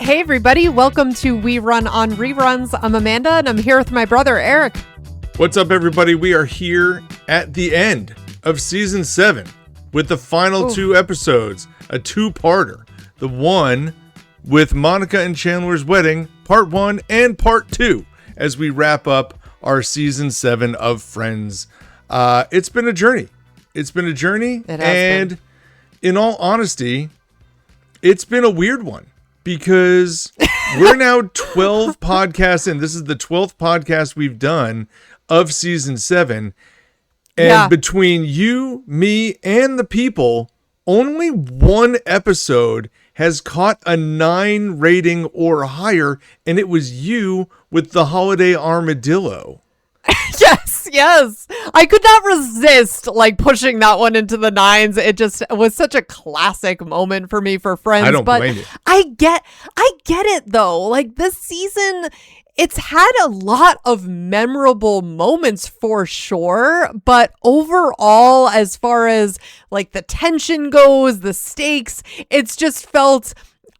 Hey everybody, welcome to We Run on Reruns. I'm Amanda and I'm here with my brother Eric. What's up everybody? We are here at the end of season 7 with the final 2 episodes, a two-parter. The one with Monica and Chandler's wedding, part 1 and part 2, as we wrap up our season 7 of Friends. It's been a journey. It has been. In all honesty, it's been a weird one. Because we're now 12 podcasts in. This is the 12th podcast we've done of season 7. And between you, me, and the people, only one episode has caught a 9 rating or higher. And it was you with the holiday armadillo. Yes. I could not resist pushing that one into the 9s. It just was such a classic moment for me for Friends. I don't blame you. I get it though. This season, it's had a lot of memorable moments for sure, but overall, as far as the tension goes, the stakes, it's just felt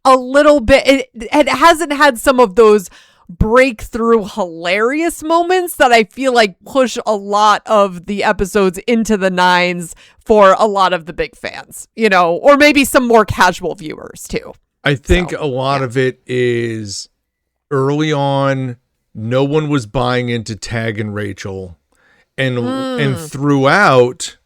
a little bit, it hasn't had some of those breakthrough hilarious moments that I feel push a lot of the episodes into the 9s for a lot of the big fans, or maybe some more casual viewers too. I think a lot of it is early on, no one was buying into Tag and Rachel, and throughout,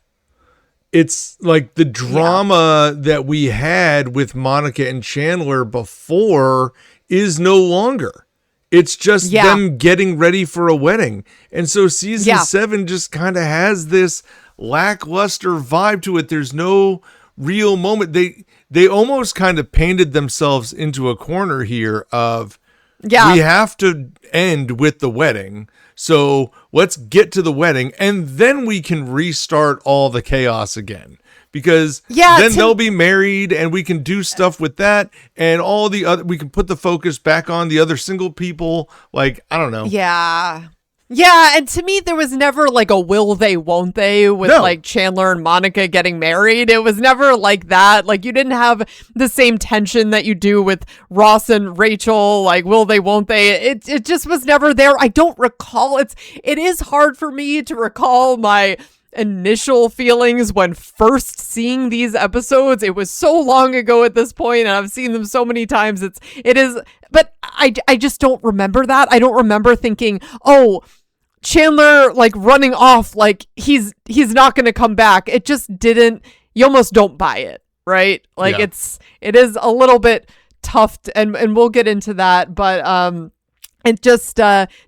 it's the drama that we had with Monica and Chandler before is no longer. It's just them getting ready for a wedding. And so season 7 just kind of has this lackluster vibe to it. There's no real moment. They almost kind of painted themselves into a corner here of, we have to end with the wedding. So let's get to the wedding and then we can restart all the chaos again. Because then they'll be married and we can do stuff with that and all the other, we can put the focus back on the other single people. I don't know. Yeah. And to me, there was never a will they, won't they with Chandler and Monica getting married. It was never like that. You didn't have the same tension that you do with Ross and Rachel. Will they, won't they? It just was never there. I don't recall. It is hard for me to recall my initial feelings when first seeing these episodes. It was so long ago at this point, and I've seen them so many times. It is, but I just don't remember that. I don't remember thinking, oh, Chandler running off, he's not going to come back. It just didn't. You almost don't buy it, right? It is a little bit tough, and we'll get into that, but it just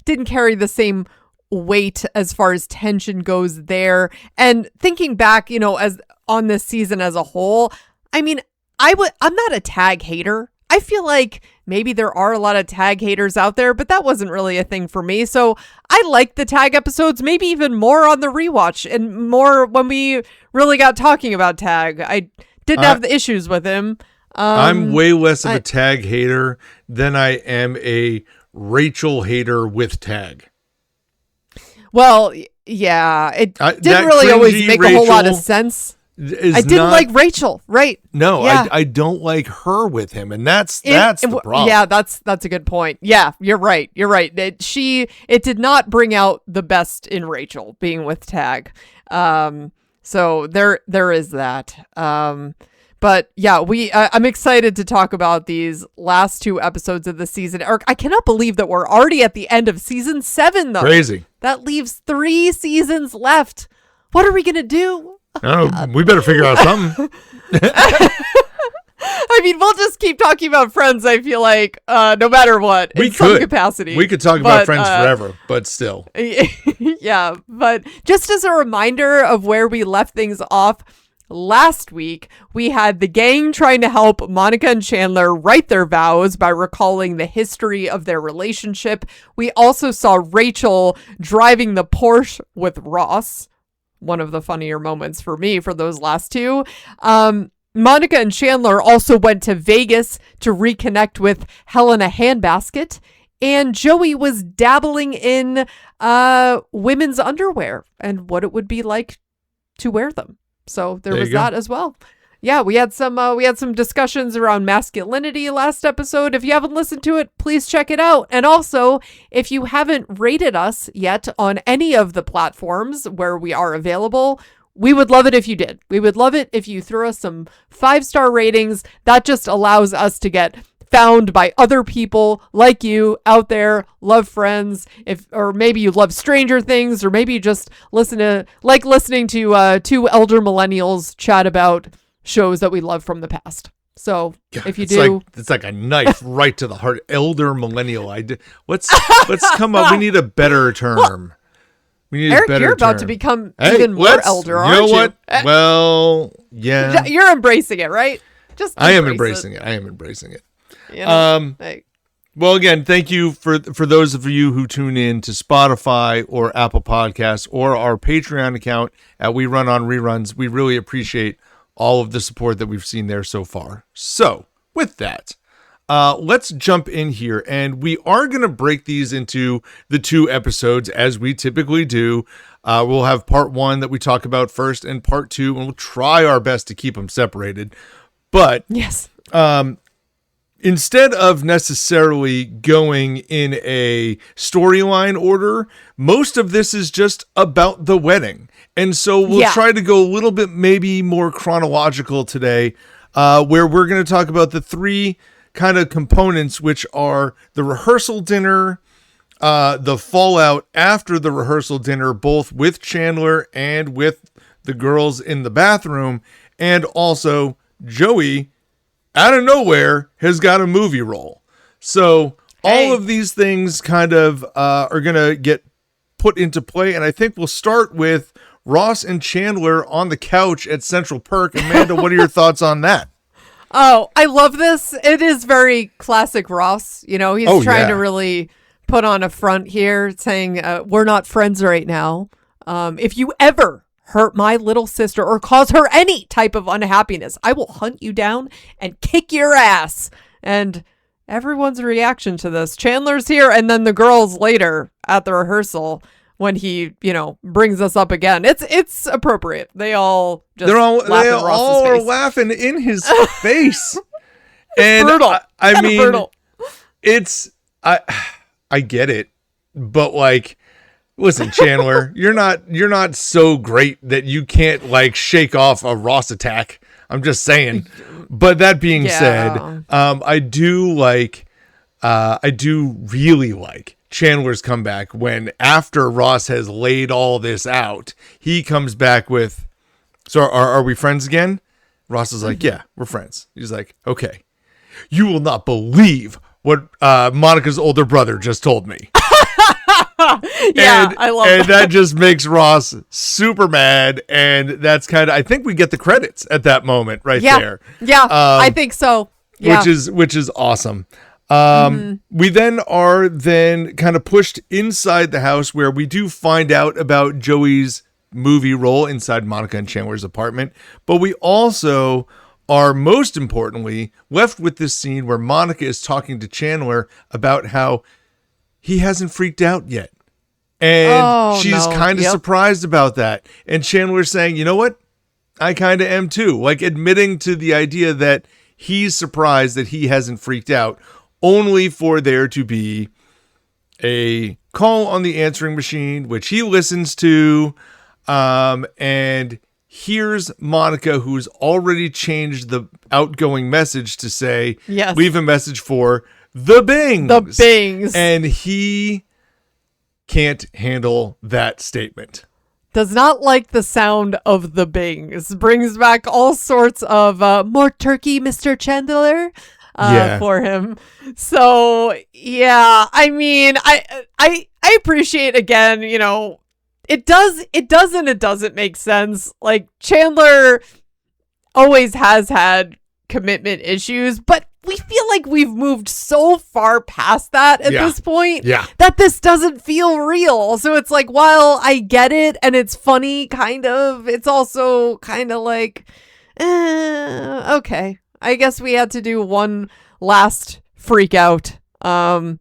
didn't carry the same weight as far as tension goes there. And thinking back, as on this season as a whole, I mean, I'm not a Tag hater. I feel like maybe there are a lot of Tag haters out there, but that wasn't really a thing for me. So I liked the Tag episodes, maybe even more on the rewatch and more when we really got talking about Tag. I didn't have the issues with him. I'm way less of a Tag hater than I am a Rachel hater with Tag. Well, yeah, it didn't really always make a whole lot of sense. I didn't like Rachel, right? No, yeah. I don't like her with him, and that's the problem. Yeah, that's a good point. Yeah, you're right. It did not bring out the best in Rachel being with Tag. So there is that. But yeah, I'm excited to talk about these last 2 episodes of the season. Eric, I cannot believe that we're already at the end of season 7, though. Crazy. That leaves 3 seasons left. What are we going to do? We better figure out something. I mean, we'll just keep talking about Friends, I feel like, no matter what, some capacity. We could talk about Friends forever, but still. Yeah, but just as a reminder of where we left things off, last week, we had the gang trying to help Monica and Chandler write their vows by recalling the history of their relationship. We also saw Rachel driving the Porsche with Ross. One of the funnier moments for me for those last 2. Monica and Chandler also went to Vegas to reconnect with Helena Handbasket. And Joey was dabbling in women's underwear and what it would be like to wear them. So there was that as well. we had some discussions around masculinity last episode. If you haven't listened to it, please check it out. And also, if you haven't rated us yet on any of the platforms where we are available, we would love it if you did. We would love it if you threw us some 5-star ratings. That just allows us to get found by other people like you out there, love Friends, or maybe you love Stranger Things, or maybe you just listening to two elder millennials chat about shows that we love from the past. So if you do, it's like a knife right to the heart. Elder millennial. Let's come up. We need a better term. We need Eric, a better you're about term. to become even more elder, aren't you? You know what? Well, yeah. You're embracing it, right? I am embracing it. I am embracing it. You know, Well, again, thank you for those of you who tune in to Spotify or Apple Podcasts or our Patreon account at We Run on Reruns. We really appreciate all of the support that we've seen there so far. So, with that, let's jump in here, and we are going to break these into the 2 episodes as we typically do. We'll have part 1 that we talk about first and part 2, and we'll try our best to keep them separated. But yes. Instead of necessarily going in a storyline order, most of this is just about the wedding. And so we'll try to go a little bit maybe more chronological today, where we're going to talk about the 3 kind of components, which are the rehearsal dinner, the fallout after the rehearsal dinner, both with Chandler and with the girls in the bathroom, and also Joey out of nowhere has got a movie role. So all of these things kind of are going to get put into play. And I think we'll start with Ross and Chandler on the couch at Central Perk. Amanda, what are your thoughts on that? Oh, I love this. It is very classic Ross. You know, he's trying to really put on a front here saying, we're not friends right now. If you ever hurt my little sister or cause her any type of unhappiness, I will hunt you down and kick your ass. And everyone's reaction to this, Chandler's here, and then the girls later at the rehearsal when he, brings us up again. It's appropriate. They all just are laughing in his face. And brutal. I mean, brutal. I get it, but like, listen, Chandler, you're not so great that you can't like shake off a Ross attack. I'm just saying. But that being said, I do really like Chandler's comeback when after Ross has laid all this out, he comes back with, so are we friends again? Ross is like, yeah, we're friends. He's like, okay, you will not believe what Monica's older brother just told me. I love that. And that just makes Ross super mad. And that's kind of, I think we get the credits at that moment right there. Yeah, I think so. Yeah. Which is awesome. We then are kind of pushed inside the house where we do find out about Joey's movie role inside Monica and Chandler's apartment. But we also are, most importantly, left with this scene where Monica is talking to Chandler about how he hasn't freaked out yet. And she's kind of surprised about that. And Chandler's saying, you know what? I kind of am too. Like admitting to the idea that he's surprised that he hasn't freaked out, only for there to be a call on the answering machine, which he listens to, and here's Monica, who's already changed the outgoing message to say, leave a message for the Bings. The Bings. And he can't handle that statement. Does not like the sound of the Bings. Brings back all sorts of more turkey, Mr. Chandler, for him. So, yeah, I mean, I appreciate, again, it doesn't make sense. Like, Chandler always has had commitment issues, but we feel like we've moved so far past that at this point that this doesn't feel real. So it's like, while I get it and it's funny, kind of, it's also kind of like, okay, I guess we had to do one last freak out. And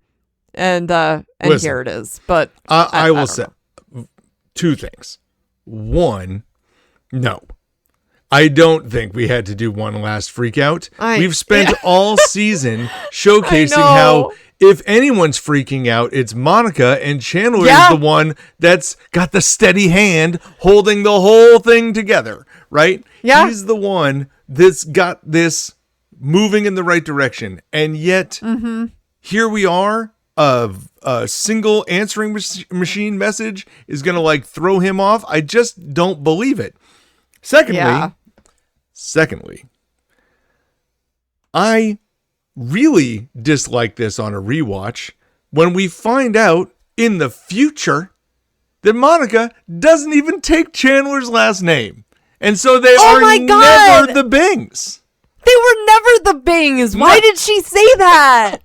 listen, here it is. But I will say 2 things. One, no. I don't think we had to do one last freak out. We've spent all season showcasing how if anyone's freaking out, it's Monica, and Chandler is the one that's got the steady hand holding the whole thing together, right? Yeah. He's the one that's got this moving in the right direction. And yet, here we are, a single answering machine message is going to like throw him off. I just don't believe it. Secondly, I really dislike this on a rewatch when we find out in the future that Monica doesn't even take Chandler's last name. And so they are never the Bings. They were never the Bings. Why did she say that?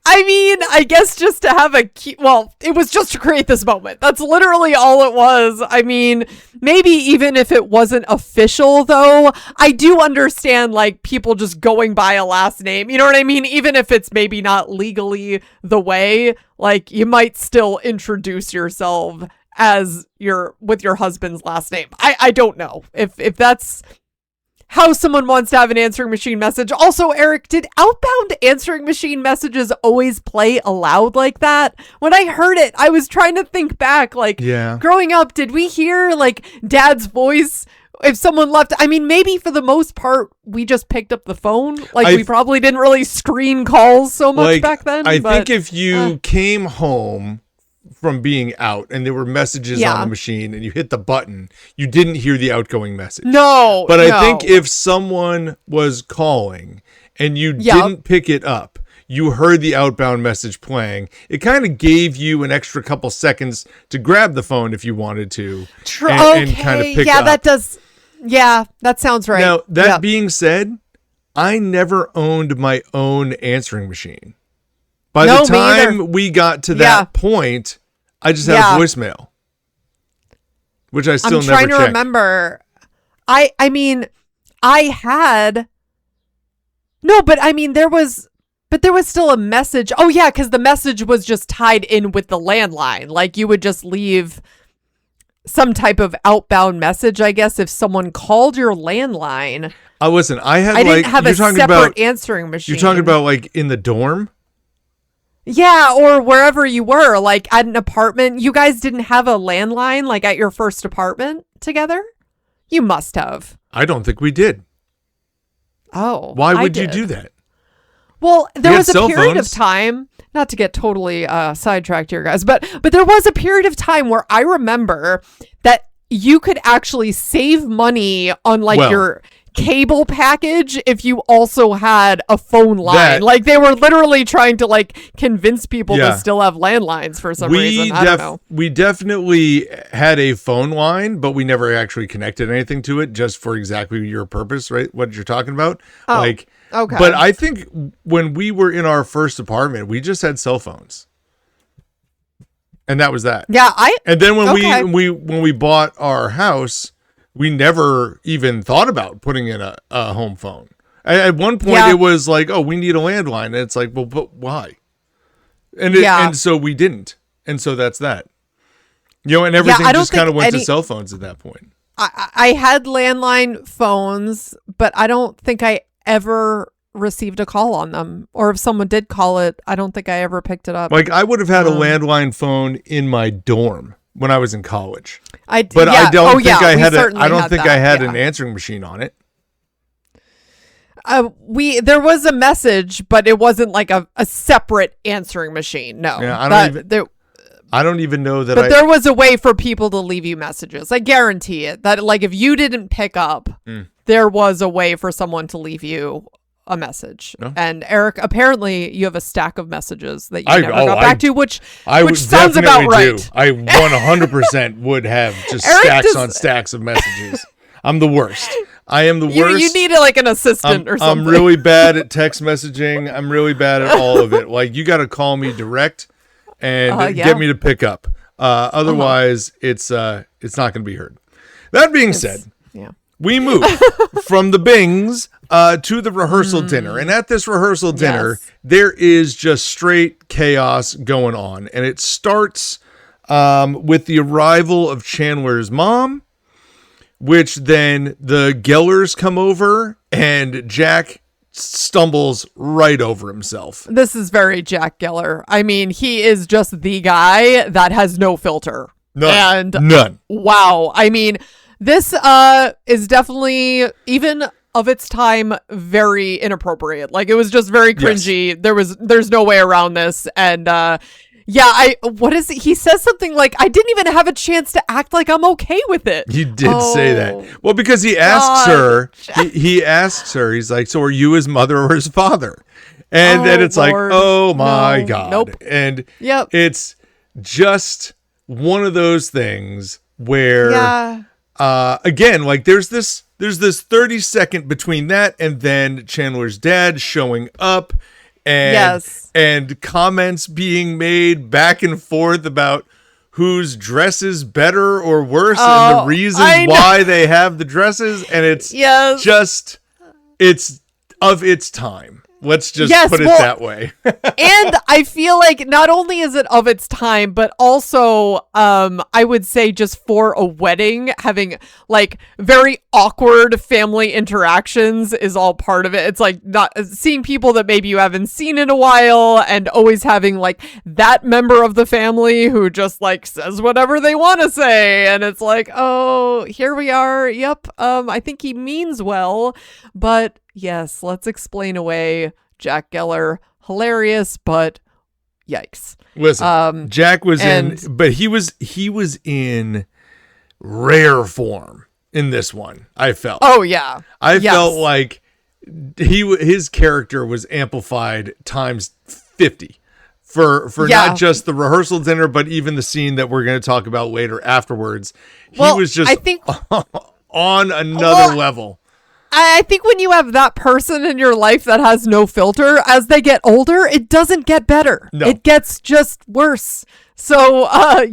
I mean, I guess just to have it was just to create this moment. That's literally all it was. I mean, maybe even if it wasn't official, though, I do understand, like, people just going by a last name. You know what I mean? Even if it's maybe not legally the way, like, you might still introduce yourself as with your husband's last name. I don't know if that's how someone wants to have an answering machine message. Also, Eric, did outbound answering machine messages always play aloud like that? When I heard it, I was trying to think back, like, growing up, did we hear, like, Dad's voice if someone left? I mean, maybe for the most part, we just picked up the phone. Like, we probably didn't really screen calls so much back then. I think if you came home from being out and there were messages on the machine and you hit the button, you didn't hear the outgoing message. But I think if someone was calling and you didn't pick it up, you heard the outbound message playing, it kind of gave you an extra couple seconds to grab the phone if you wanted to. And kind of pick up. That sounds right. Now, that being said, I never owned my own answering machine. By the time we got to that point, I just had a voicemail, which I still never checked. I'm trying to remember. I mean, I had but I mean, there was still a message. Oh yeah, because the message was just tied in with the landline. Like, you would just leave some type of outbound message, I guess, if someone called your landline. I didn't have a separate answering machine. You're talking about like in the dorm? Yeah, or wherever you were, like at an apartment. You guys didn't have a landline, like at your first apartment together? You must have. I don't think we did. Oh. Why would you do that? Well, there was a period of time, not to get totally sidetracked here, guys, but there was a period of time where I remember that you could actually save money on your cable package if you also had a phone line. Like, they were literally trying to like convince people to still have landlines for some reason. I don't know. We definitely had a phone line, but we never actually connected anything to it, just for exactly your purpose, right? What you're talking about. Okay. But I think when we were in our first apartment, we just had cell phones. And that was that. Yeah, and then when we bought our house, we never even thought about putting in a home phone. At one point, it was like, oh, we need a landline. And it's like, well, but why? And so we didn't. And so that's that. You know, and everything just kind of went to cell phones at that point. I had landline phones, but I don't think I ever received a call on them. Or if someone did call it, I don't think I ever picked it up. Like, I would have had a landline phone in my dorm when I was in college. I don't think I had an answering machine on it. There was a message, but it wasn't like a separate answering machine. No. Yeah, I don't even know that. But there was a way for people to leave you messages. I guarantee it. That, like, if you didn't pick up, there was a way for someone to leave you a message. No? And Eric, apparently you have a stack of messages that you never got back to, which sounds about right. Do. I 100% would have just stacks on stacks of messages. I'm the worst. I am the worst. You need like an assistant or something. I'm really bad at text messaging. I'm really bad at all of it. Like, you got to call me direct and get me to pick up. Otherwise, it's not going to be heard. That being said, we move from the Bings to the rehearsal dinner. And at this rehearsal dinner, there is just straight chaos going on. And it starts with the arrival of Chandler's mom, which then the Gellers come over and Jack stumbles right over himself. This is very Jack Geller. I mean, he is just the guy that has no filter. None. Wow. I mean, this is definitely, even of its time, very inappropriate. Like, it was just very cringy. Yes. There's no way around this. And what is it? He says something like, I didn't even have a chance to act like I'm okay with it. He did say that. Well, because he asks her, he asks her, he's like, so are you his mother or his father? And then it's Lord. Like, oh my God. Nope. And it's just one of those things where, again, like there's this 30-second between that and then Chandler's dad showing up and comments being made back and forth about whose dress is better or worse and the reasons why they have the dresses. And it's just, it's of its time. Let's just put it that way. And I feel like not only is it of its time, but also I would say just for a wedding, having like very awkward family interactions is all part of it. It's like not seeing people that maybe you haven't seen in a while and always having like that member of the family who just like says whatever they want to say. And it's like, oh, here we are. Yep. I think he means well, but yes, let's explain away Jack Geller. Hilarious, but yikes. Listen, Jack was but he was in rare form in this one, I felt. Oh, yeah. I felt like his character was amplified times 50 for not just the rehearsal dinner, but even the scene that we're going to talk about later afterwards. He was just on another level. I think when you have that person in your life that has no filter, as they get older, it doesn't get better. No. It gets just worse. So, I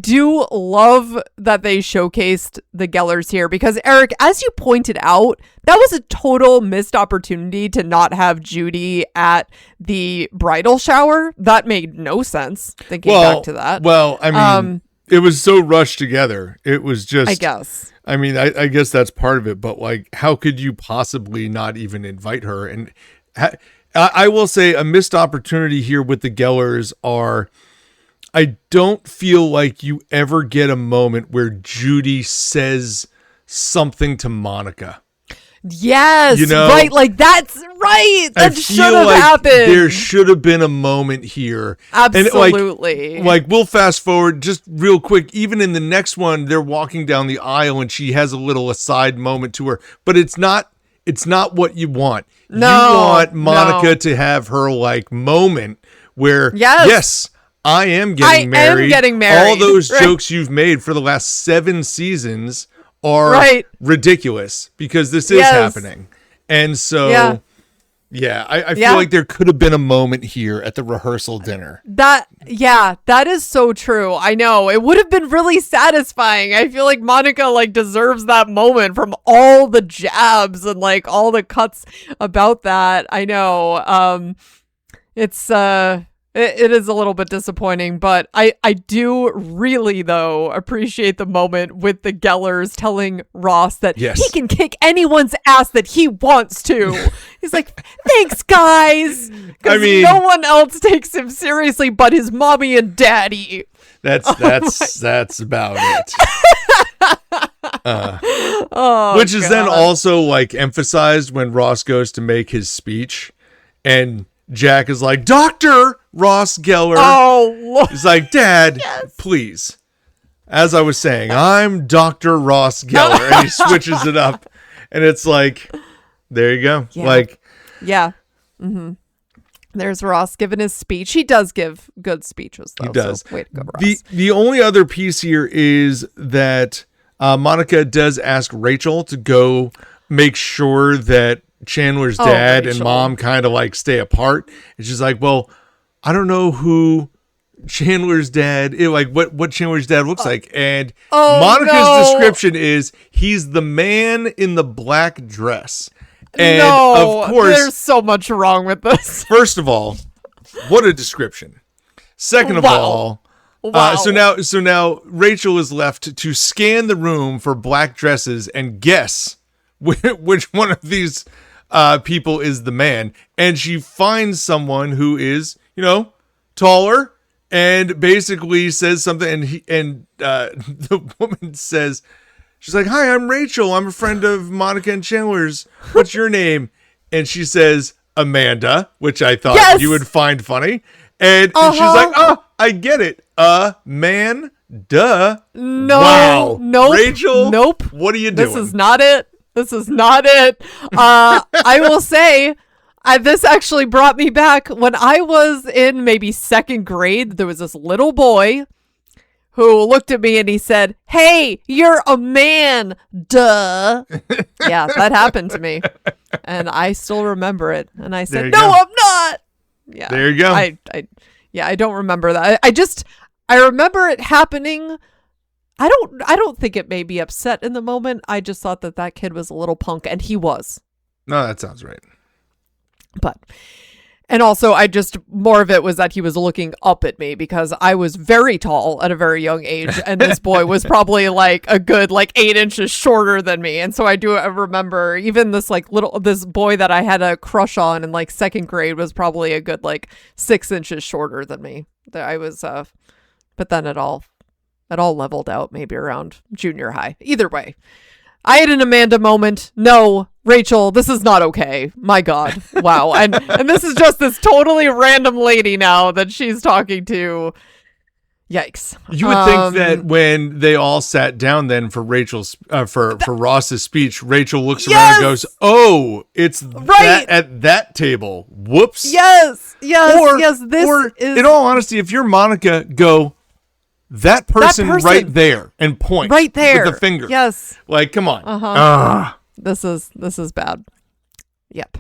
do love that they showcased the Gellers here because, Eric, as you pointed out, that was a total missed opportunity to not have Judy at the bridal shower. That made no sense, thinking back to that. Well, I mean, it was so rushed together. It was just... I guess. I mean, I guess that's part of it, but like, how could you possibly not even invite her? And I will say a missed opportunity here with the Gellers are, I don't feel like you ever get a moment where Judy says something to Monica. Yes, right. Like that's right. That should have happened. There should have been a moment here. Absolutely. And like we'll fast forward just real quick. Even in the next one, they're walking down the aisle and she has a little aside moment to her, but it's not what you want. No, you want Monica to have her like moment where yes, I am getting married. All those jokes you've made for the last 7 seasons are ridiculous because this is happening. And so, I feel like there could have been a moment here at the rehearsal dinner. That is so true. I know. It would have been really satisfying. I feel like Monica like deserves that moment from all the jabs and like all the cuts about that. I know. It is a little bit disappointing, but I do really, though, appreciate the moment with the Gellers telling Ross that he can kick anyone's ass that he wants to. He's like, thanks, guys. Because no one else takes him seriously but his mommy and daddy. That's about it. Which is then also like emphasized when Ross goes to make his speech and Jack is like, Dr. Ross Geller. Oh, he's like, Dad, please. As I was saying, I'm Dr. Ross Geller. And he switches it up. And it's like, there you go. Yeah. Mm-hmm. There's Ross giving his speech. He does give good speeches, though. He does. So way to go, Ross. The only other piece here is that Monica does ask Rachel to go make sure that Chandler's dad and mom kind of like stay apart. And she's like, well, I don't know who Chandler's dad, what Chandler's dad looks like. And Monica's description is he's the man in the black dress. And of course, there's so much wrong with this. First of all, what a description. Second of all, Wow. So now Rachel is left to scan the room for black dresses and guess which one of these people is the man. And she finds someone who is, taller, and basically says something. And the woman says, she's like, "Hi, I'm Rachel. I'm a friend of Monica and Chandler's. What's your name?" And she says, "Amanda," which I thought you would find funny. And she's like, "Oh, I get it. Man, duh." No. Wow. Nope. Rachel. Nope. What are you doing? This is not it. I will say, this actually brought me back when I was in maybe second grade. There was this little boy who looked at me and he said, "Hey, you're a man, duh." Yeah, that happened to me. And I still remember it. And I said, "No, I'm not." Yeah. There you go. I don't remember that. I remember it happening. I don't think it made me upset in the moment. I just thought that kid was a little punk, and he was. No, that sounds right. And also, more of it was that he was looking up at me because I was very tall at a very young age, and this boy was probably like a good 8 inches shorter than me. And so I remember even this this boy that I had a crush on in second grade was probably a good 6 inches shorter than me. I was, but then it all leveled out maybe around junior high. Either way, I had an Amanda moment. No, Rachel, this is not okay. My God. Wow. And this is just this totally random lady now that she's talking to. Yikes. You would think that when they all sat down then for Rachel's for Ross's speech, Rachel looks around and goes, "Oh, it's that at that table. Whoops." Yes. Or This is, in all honesty, if you're Monica, go, that person right there, and point right there with the finger. Yes. Come on. This is bad. Yep.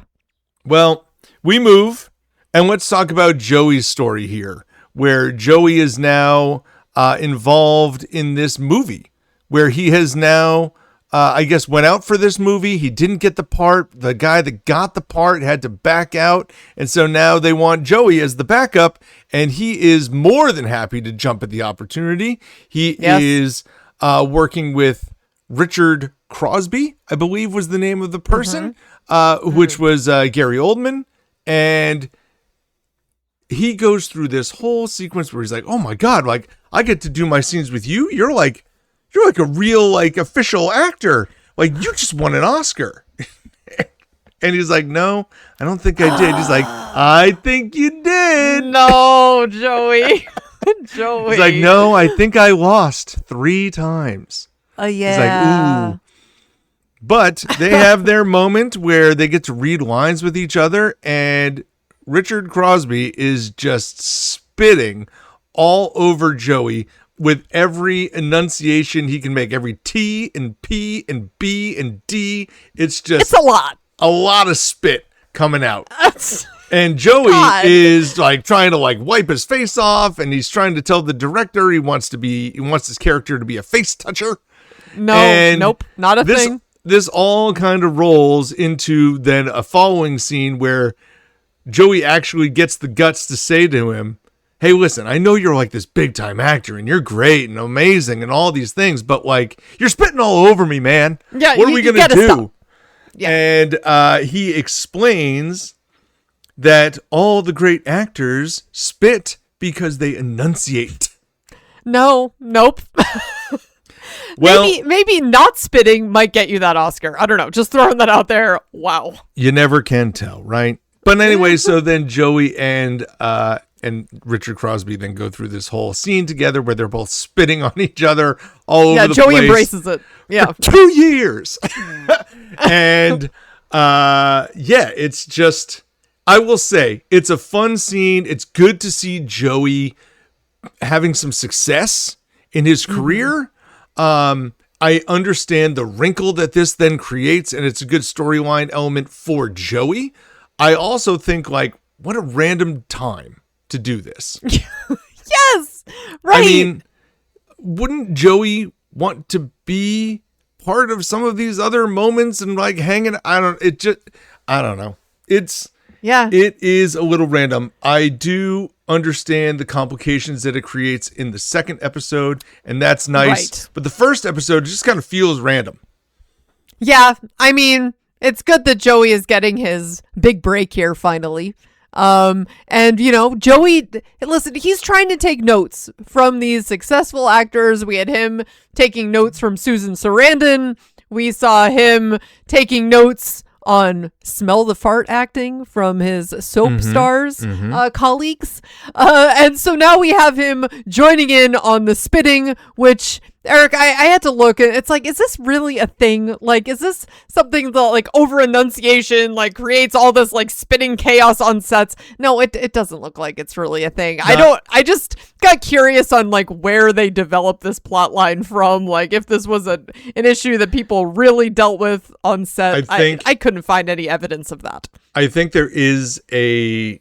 Well, we move, and let's talk about Joey's story here, where Joey is now involved in this movie, where he has now, I guess, went out for this movie. He didn't get the part. The guy that got the part had to back out. And so now they want Joey as the backup, and he is more than happy to jump at the opportunity. He is working with Richard Crosby, I believe was the name of the person, which was Gary Oldman. And he goes through this whole sequence where he's like, "Oh my God, I get to do my scenes with you. You're like a real official actor. You just won an Oscar." And he's like, "No, I don't think I did." He's like, "I think you did." No, Joey. Joey. He's like, "No, I think I lost 3 times." Yeah. He's like, "Ooh." But they have their moment where they get to read lines with each other, and Richard Crosby is just spitting all over Joey with every enunciation he can make, every T and P and B and D. It's a lot of spit coming out. And Joey is trying to wipe his face off, and he's trying to tell the director he wants his character to be a face toucher. Nope, not a thing. This all kind of rolls into then a following scene where Joey actually gets the guts to say to him, "Hey, listen, I know you're this big time actor and you're great and amazing and all these things, but you're spitting all over me, man. Yeah, what are we going to do?" Stop. Yeah. And he explains that all the great actors spit because they enunciate. Nope. Well, maybe not spitting might get you that Oscar. I don't know. Just throwing that out there. Wow. You never can tell, right? But anyway, so then Joey and Richard Crosby then go through this whole scene together where they're both spitting on each other all over the place. Yeah, Joey embraces it. Yeah. For 2 years. And it's just, I will say, it's a fun scene. It's good to see Joey having some success in his career. I understand the wrinkle that this then creates, and it's a good storyline element for Joey. I also think what a random time to do this. Yes, right. I mean, wouldn't Joey want to be part of some of these other moments and hanging? I don't know. It is a little random. I do understand the complications that it creates in the second episode, and that's nice. Right. But the first episode just kind of feels random. Yeah, I mean, it's good that Joey is getting his big break here finally. And you know, Joey, listen, he's trying to take notes from these successful actors. We had him taking notes from Susan Sarandon. We saw him taking notes on smell the fart acting from his soap stars colleagues. And so now we have him joining in on the spitting, which, Eric, I had to look, and it's like, is this really a thing? Like, is this something that, like, over enunciation, like, creates all this, like, spitting chaos on sets? No, it doesn't look like it's really a thing. I just got curious on, like, where they developed this plot line from, like, if this was an issue that people really dealt with on set. I couldn't find any evidence of that. I think there is a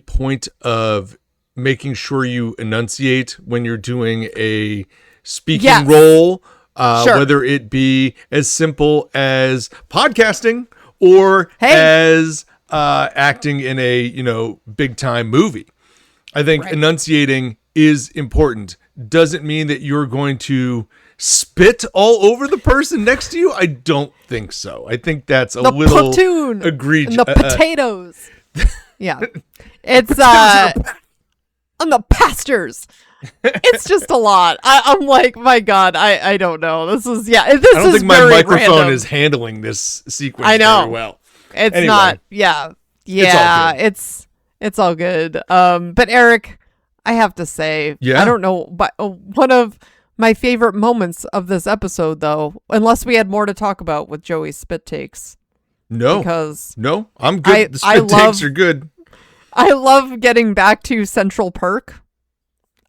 point of making sure you enunciate when you're doing a speaking role, Sure. whether it be as simple as podcasting or as acting in a, you know, big time movie. I think enunciating is important. Doesn't mean that you're going to spit all over the person next to you. I don't think so. I think that's a little platoon egregious. And the potatoes. Yeah. It's on the pastors. It's just a lot. I'm like, my God, I don't know. This is I don't think my microphone random. Is handling this sequence I know. very well. It's anyway, not. Yeah. It's all good. But Eric, I have to say, I don't know, but one of my favorite moments of this episode, though, unless we had more to talk about with Joey's spit takes. No, I'm good. The spit takes are good. I love getting back to Central Perk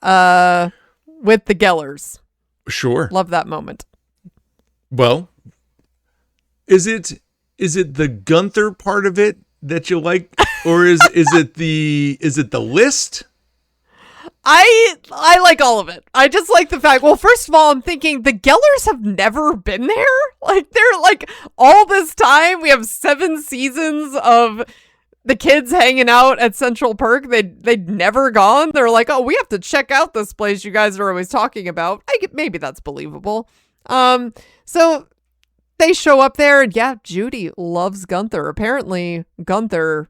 with the Gellers. Sure. Love that moment. Well, is it the Gunther part of it that you like, or is it the list? I like all of it. I just like the fact, well, first of all, I'm thinking the Gellers have never been there. Like, they're like, all this time, we have 7 seasons of the kids hanging out at Central Perk. They'd never gone. They're like, oh, we have to check out this place you guys are always talking about. Maybe that's believable. So they show up there, and Judy loves Gunther. Apparently, Gunther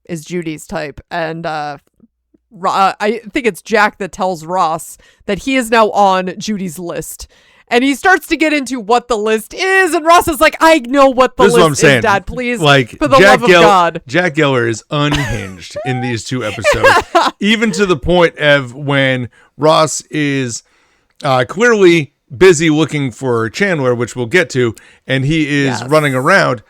is Judy's type, and I think it's Jack that tells Ross that he is now on Judy's list. And he starts to get into what the list is, and Ross is like, I know what the list is, Dad, please, like, for the love of God. Jack Geller is unhinged in these 2 episodes, even to the point of when Ross is clearly busy looking for Chandler, which we'll get to, and he is running around.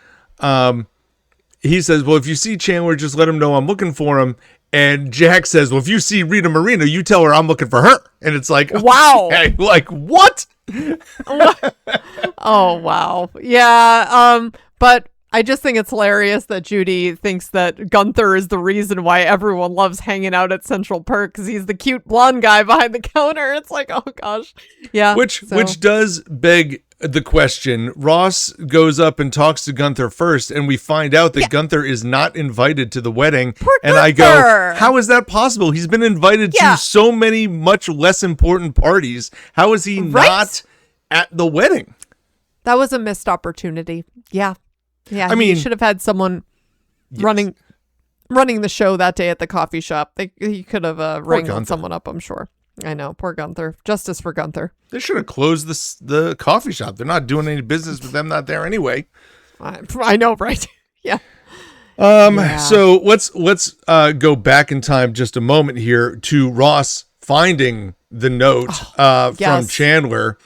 He says, well, if you see Chandler, just let him know I'm looking for him. And Jack says, well, if you see Rita Moreno, you tell her I'm looking for her. And it's like, wow. Okay, like, what? Oh, wow. Yeah. But I just think it's hilarious that Judy thinks that Gunther is the reason why everyone loves hanging out at Central Perk, because he's the cute blonde guy behind the counter. It's like, oh gosh. Yeah. Which does beg the question. Ross goes up and talks to Gunther first, and we find out that Gunther is not invited to the wedding. Poor and Gunther. I go, how is that possible? He's been invited to so many much less important parties. How is he not at the wedding? That was a missed opportunity. Yeah. Yeah. I mean, he should have had someone running the show that day at the coffee shop. He could have wrangled someone up, I'm sure. I know. Poor Gunther. Justice for Gunther. They should have closed the coffee shop. They're not doing any business with them not there anyway. I know, right? Yeah. So let's go back in time just a moment here to Ross finding the note from Chandler,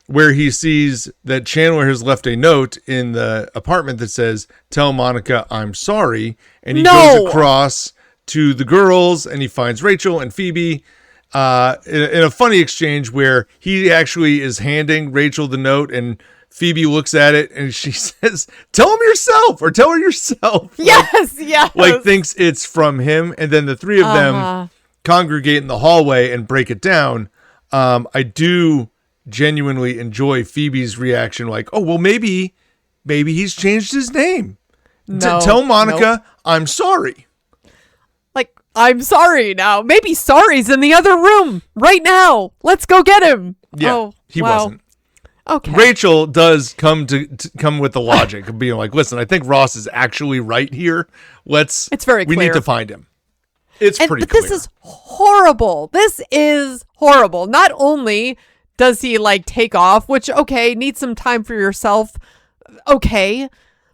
where he sees that Chandler has left a note in the apartment that says, tell Monica I'm sorry. And he goes across to the girls, and he finds Rachel and Phoebe in a funny exchange where he actually is handing Rachel the note, and Phoebe looks at it and she says, tell him yourself, or tell her yourself. Yes. Like thinks it's from him. And then the 3 of them congregate in the hallway and break it down. I do genuinely enjoy Phoebe's reaction. Like, oh, well, maybe he's changed his name. Tell Monica I'm sorry. I'm sorry now. Maybe sorry's in the other room right now. Let's go get him. Yeah, he wasn't. Okay. Rachel does come with the logic of being like, listen, I think Ross is actually right here. It's very clear. We need to find him. It's pretty clear. This is horrible. This is horrible. Not only does he like take off, which, okay, need some time for yourself. Okay.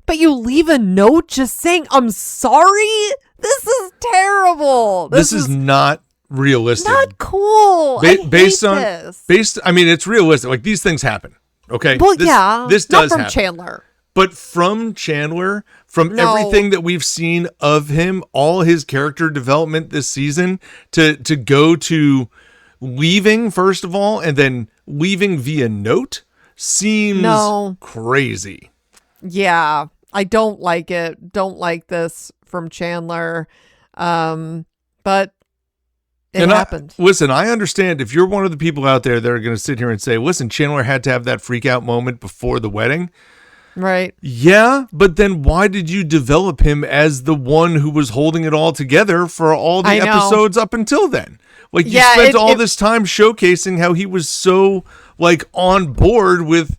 But you leave a note just saying, I'm sorry. This is terrible. This is not realistic. Not cool. Based on this. I mean, it's realistic. Like, these things happen. Okay. Well, this does not from happen. Chandler. But from Chandler, from everything that we've seen of him, all his character development this season, to go to leaving, first of all, and then leaving via note seems crazy. Yeah, I don't like it. Don't like this from Chandler. But it happened. Listen, I understand if you're one of the people out there that are going to sit here and say, listen, Chandler had to have that freak out moment before the wedding. Right. Yeah, but then why did you develop him as the one who was holding it all together for all the episodes up until then? Like, you spent all this time showcasing how he was so, like, on board with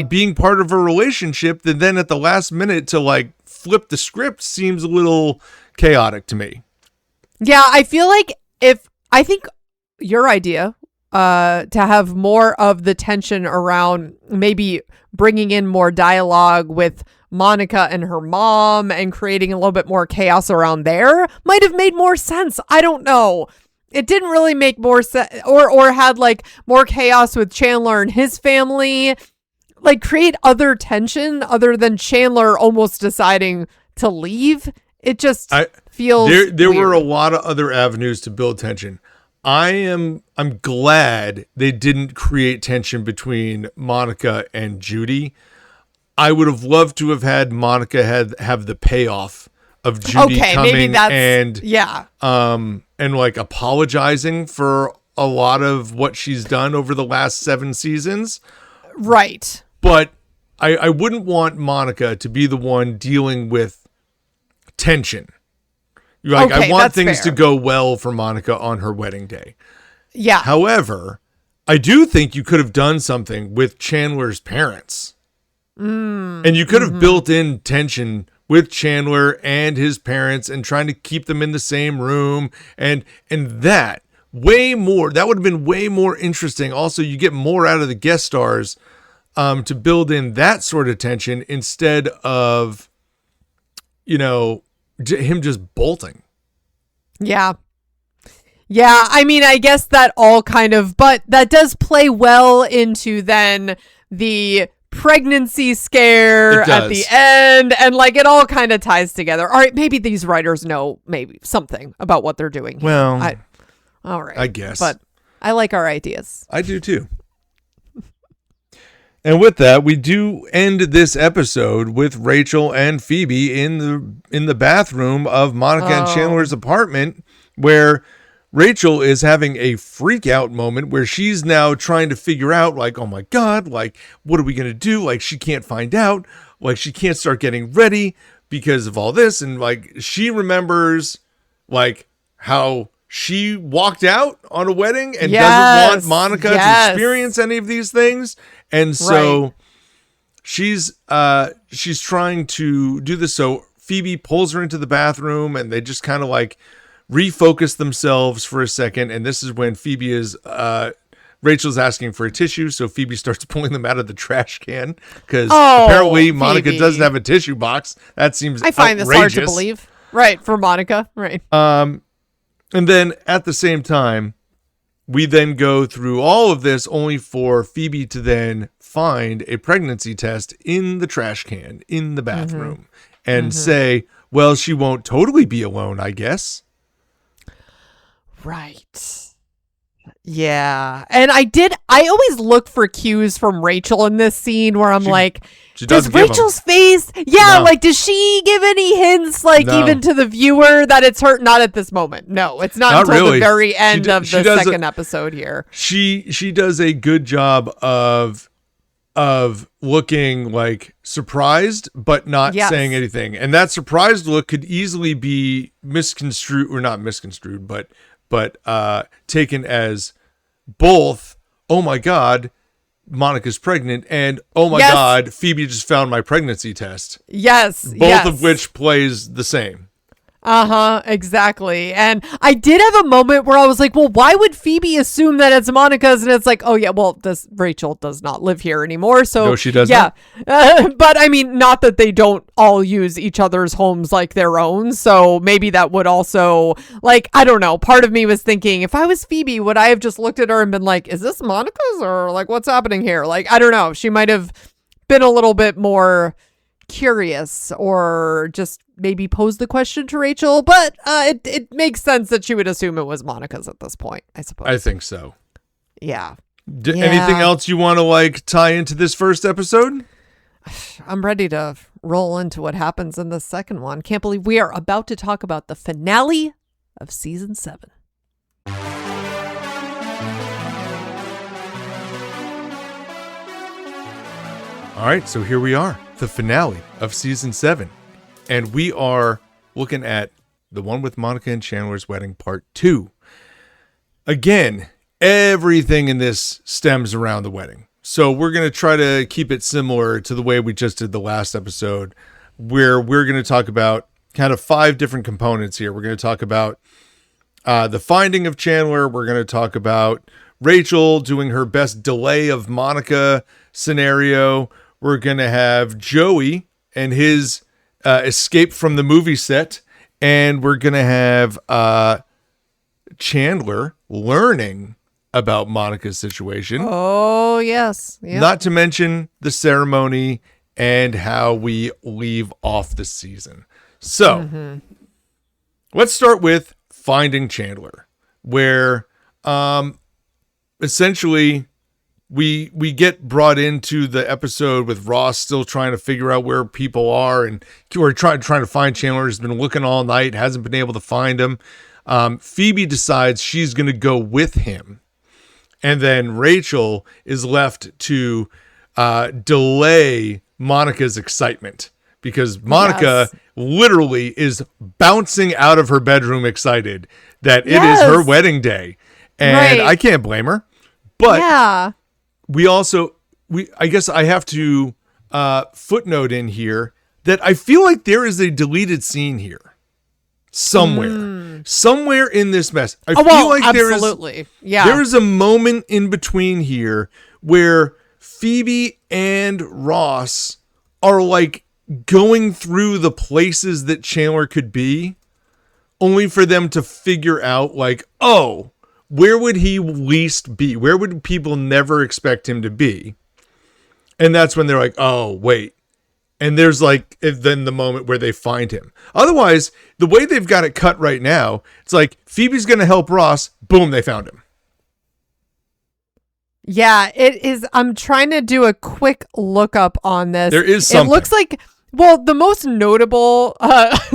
being part of a relationship that then at the last minute to, like, flip the script seems a little chaotic to me. Yeah, I feel like I think your idea to have more of the tension around maybe bringing in more dialogue with Monica and her mom and creating a little bit more chaos around there might have made more sense. I don't know. It didn't really make more sense or had like more chaos with Chandler and his family, like create other tension other than Chandler almost deciding to leave. It just feels there weird. were a lot of other avenues to build tension. I'm glad they didn't create tension between Monica and Judy. I would have loved to have had Monica have the payoff of Judy coming and like apologizing for a lot of what she's done over the last 7 seasons. Right. But I wouldn't want Monica to be the one dealing with tension. Like, I want things to go well for Monica on her wedding day. Yeah. However, I do think you could have done something with Chandler's parents. And you could have built in tension with Chandler and his parents and trying to keep them in the same room. And that would have been way more interesting. Also, you get more out of the guest stars to build in that sort of tension instead of, him just bolting. Yeah. Yeah, I mean, I guess that all but that does play well into then the pregnancy scare at the end, and like it all kind of ties together. All right, maybe these writers know maybe something about what they're doing here. Well, all right, I guess. But I like our ideas. I do too. And with that, we do end this episode with Rachel and Phoebe in the bathroom of Monica and Chandler's apartment, where Rachel is having a freak out moment where she's now trying to figure out, like, oh my God, like, what are we going to do? Like, she can't find out. Like, she can't start getting ready because of all this. And like, she remembers like how she walked out on a wedding and doesn't want Monica to experience any of these things. And so she's trying to do this. So Phoebe pulls her into the bathroom and they just kind of like refocus themselves for a second. And this is when Phoebe is, Rachel's asking for a tissue. So Phoebe starts pulling them out of the trash can because apparently Monica doesn't have a tissue box. That seems outrageous. I find this hard to believe. Right. For Monica. Right. And then at the same time, we then go through all of this only for Phoebe to then find a pregnancy test in the trash can in the bathroom and say, well, she won't totally be alone, I guess. Right. Yeah. And I always look for cues from Rachel in this scene where I'm like, does Rachel's face, like, does she give any hints, like, even to the viewer that it's her? Not at this moment. No, it's not until really. The very end of the second episode here. She does a good job of of looking like surprised but not saying anything, and that surprised look could easily be misconstrued, or not misconstrued, but taken as both, oh my god, Monica's pregnant, and oh my god, Phoebe just found my pregnancy test. Both of which plays the same. Exactly. And I did have a moment where I was like, well, why would Phoebe assume that it's Monica's? And it's like, oh yeah, well, Rachel does not live here anymore. So no, she doesn't. Yeah. But I mean, not that they don't all use each other's homes like their own. So maybe that would also, like, I don't know. Part of me was thinking, if I was Phoebe, would I have just looked at her and been like, is this Monica's, or like, what's happening here? Like, I don't know. She might have been a little bit more curious, or just maybe pose the question to Rachel, but it makes sense that she would assume it was Monica's at this point, I suppose. I think so. Yeah. Anything else you want to like tie into this first episode? I'm ready to roll into what happens in the second one. Can't believe we are about to talk about the finale of season 7. All right, so here we are, the finale of season 7. And we are looking at the one with Monica and Chandler's wedding, part 2. Again, everything in this stems around the wedding. So we're going to try to keep it similar to the way we just did the last episode, where we're going to talk about kind of 5 different components here. We're going to talk about the finding of Chandler. We're going to talk about Rachel doing her best delay of Monica scenario. We're going to have Joey and his escape from the movie set. And we're going to have Chandler learning about Monica's situation. Oh, yes. Yep. Not to mention the ceremony and how we leave off the season. So let's start with finding Chandler, where essentially we get brought into the episode with Ross still trying to figure out where people are, and we're trying to find Chandler. He's been looking all night, hasn't been able to find him. Phoebe decides she's going to go with him, and then Rachel is left to delay Monica's excitement, because Monica literally is bouncing out of her bedroom excited that it is her wedding day, and I can't blame her. But I guess I have to footnote in here that I feel like there is a deleted scene here somewhere in this mess. I feel like there is a moment in between here where Phoebe and Ross are like going through the places that Chandler could be, only for them to figure out like, oh, where would he least be? Where would people never expect him to be? And that's when they're like, oh, wait. And there's like, then the moment where they find him. Otherwise, the way they've got it cut right now, it's like Phoebe's going to help Ross. Boom, they found him. Yeah, it is. I'm trying to do a quick lookup on this. There is something. It looks like, well, the most notable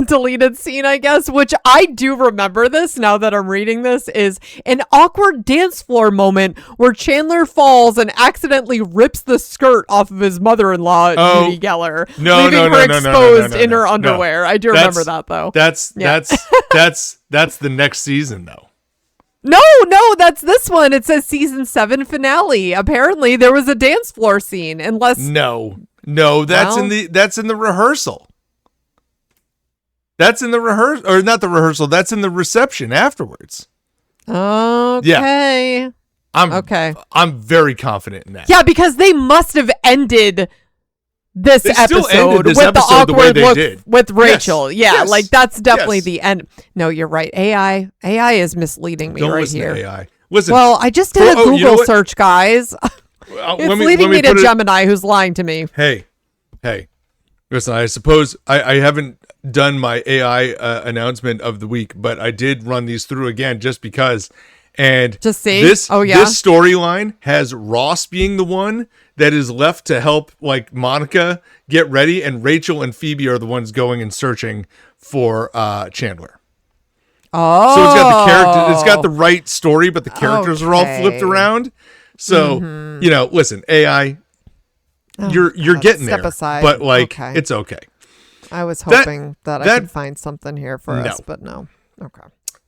deleted scene, I guess, which I do remember this now that I'm reading this, is an awkward dance floor moment where Chandler falls and accidentally rips the skirt off of his mother-in-law, Judy Geller, leaving her exposed in her underwear. I do remember that, though. That's the next season, though. No, that's this one. It says season 7 finale. Apparently, there was a dance floor scene, unless No, that's in the rehearsal. That's in the rehearsal, or not the rehearsal. That's in the reception afterwards. Okay. Yeah. I'm very confident in that. Yeah, because they must have ended this episode with the awkward look with Rachel. Yes. Yeah, like that's definitely the end. No, you're right. AI is misleading me. Don't right listen here. to AI. Listen. Well, I just did a Google search, guys. It's leading me to Gemini, who's lying to me. Hey, listen, I suppose I haven't done my AI announcement of the week, but I did run these through again just because. And just see? This storyline has Ross being the one that is left to help like Monica get ready, and Rachel and Phoebe are the ones going and searching for Chandler. Oh. So it's got the character, it's got the right story, but the characters are all flipped around. So, listen, AI, you're getting step there. aside. But like, Okay. it's okay. I was hoping that I could find something here for us, but no. Okay.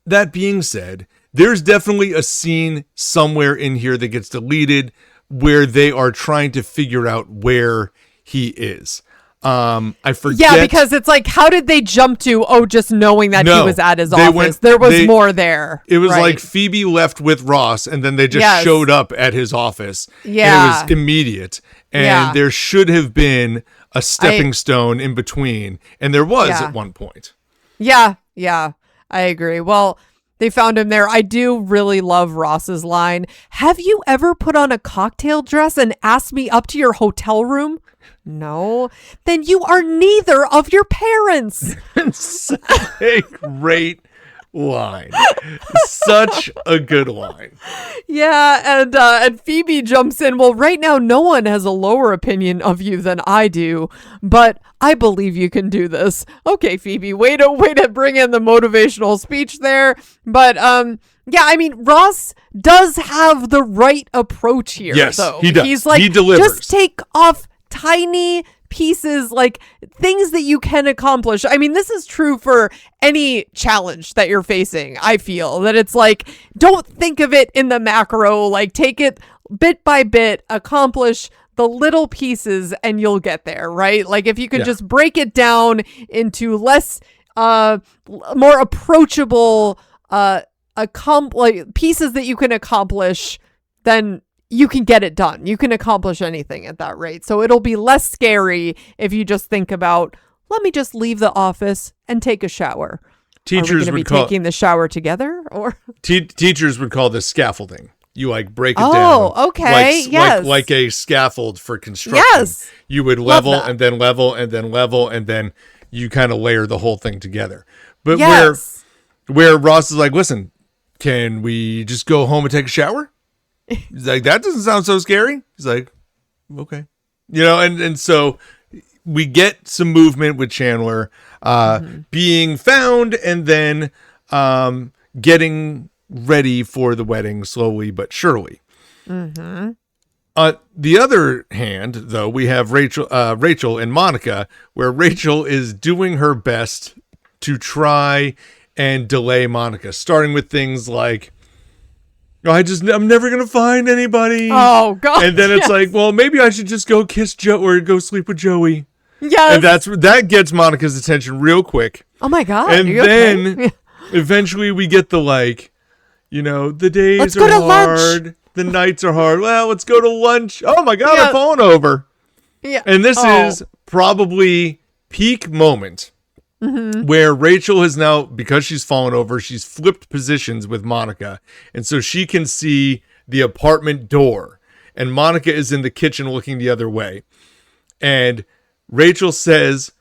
That being said, there's definitely a scene somewhere in here that gets deleted where they are trying to figure out where he is. I forget. Yeah, because it's like, how did they jump to, just knowing that he was at his office? There was more there. It was like Phoebe left with Ross, and then they just showed up at his office. Yeah. And it was immediate. And there should have been a stepping stone in between. And there was at one point. Yeah, I agree. Well, they found him there. I do really love Ross's line. Have you ever put on a cocktail dress and asked me up to your hotel room? No. Then you are neither of your parents. Such a great line. Such a good line. Yeah, and Phoebe jumps in. Well, right now, no one has a lower opinion of you than I do, but I believe you can do this. Okay, Phoebe, way to bring in the motivational speech there. But yeah, I mean, Ross does have the right approach here. Yes, though. he does. He's like, he delivers. Just take off tiny pieces, like things that you can accomplish. I mean, this is true for any challenge that you're facing. I feel that it's like, don't think of it in the macro, like take it bit by bit, accomplish the little pieces and you'll get there, right? Like if you can just break it down into less, more approachable, like pieces that you can accomplish, then you can get it done. You can accomplish anything at that rate. So it'll be less scary if you just think about, let me just leave the office and take a shower. Teachers would be taking the shower together, or teachers would call this scaffolding. You like break it down. Oh, okay. Yes. Like a scaffold for construction. Yes. You would level and then level and then level and then you kind of layer the whole thing together. But where Ross is like, listen, can we just go home and take a shower? He's like, that doesn't sound so scary. He's like, okay. You know, and so we get some movement with Chandler being found and then getting ready for the wedding slowly but surely. Mm-hmm. On the other hand, though, we have Rachel and Monica, where Rachel is doing her best to try and delay Monica, starting with things like, I'm never going to find anybody. Oh, God. And then it's like, well, maybe I should just go kiss Joe or go sleep with Joey. Yes. And that gets Monica's attention real quick. Oh, my God. And then eventually we get the like, the days are hard. Lunch. The nights are hard. Well, let's go to lunch. Oh, my God, I'm falling over. Yeah. And this is probably peak moment. Mm-hmm. Where Rachel has now, because she's fallen over, she's flipped positions with Monica. And so she can see the apartment door. And Monica is in the kitchen looking the other way. And Rachel says,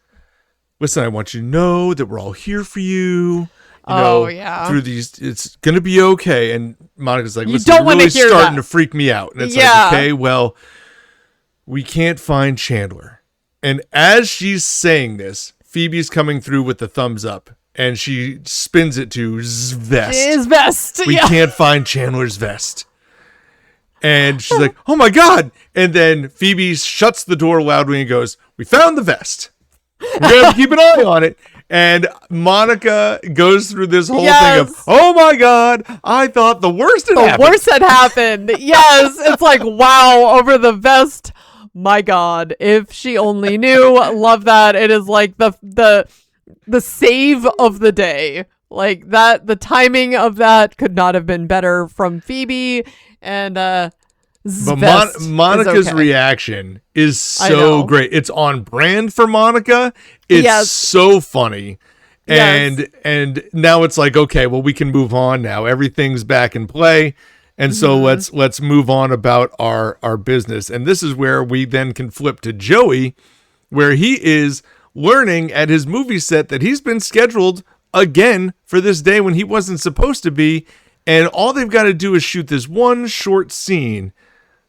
listen, I want you to know that we're all here for you. Through these, it's going to be okay. And Monica's like, listen, you're really starting to freak me out. And it's like, okay, well, we can't find Chandler. And as she's saying this, Phoebe's coming through with the thumbs up, and she spins it to vest. His vest. We can't find Chandler's vest. And she's like, oh my God. And then Phoebe shuts the door loudly and goes, we found the vest. We're going to have to keep an eye on it. And Monica goes through this whole thing of, oh my God, I thought the worst had happened. The worst had happened. Yes. It's like, wow, over the vest. My God, if she only knew. Love that. It is like the save of the day. Like that, the timing of that could not have been better from Phoebe. And but Monica's reaction is so great. It's on brand for Monica. It's so funny. And now it's like, okay, well, we can move on now. Everything's back in play. And so let's move on about our business. And this is where we then can flip to Joey, where he is learning at his movie set that he's been scheduled again for this day when he wasn't supposed to be. And all they've got to do is shoot this one short scene.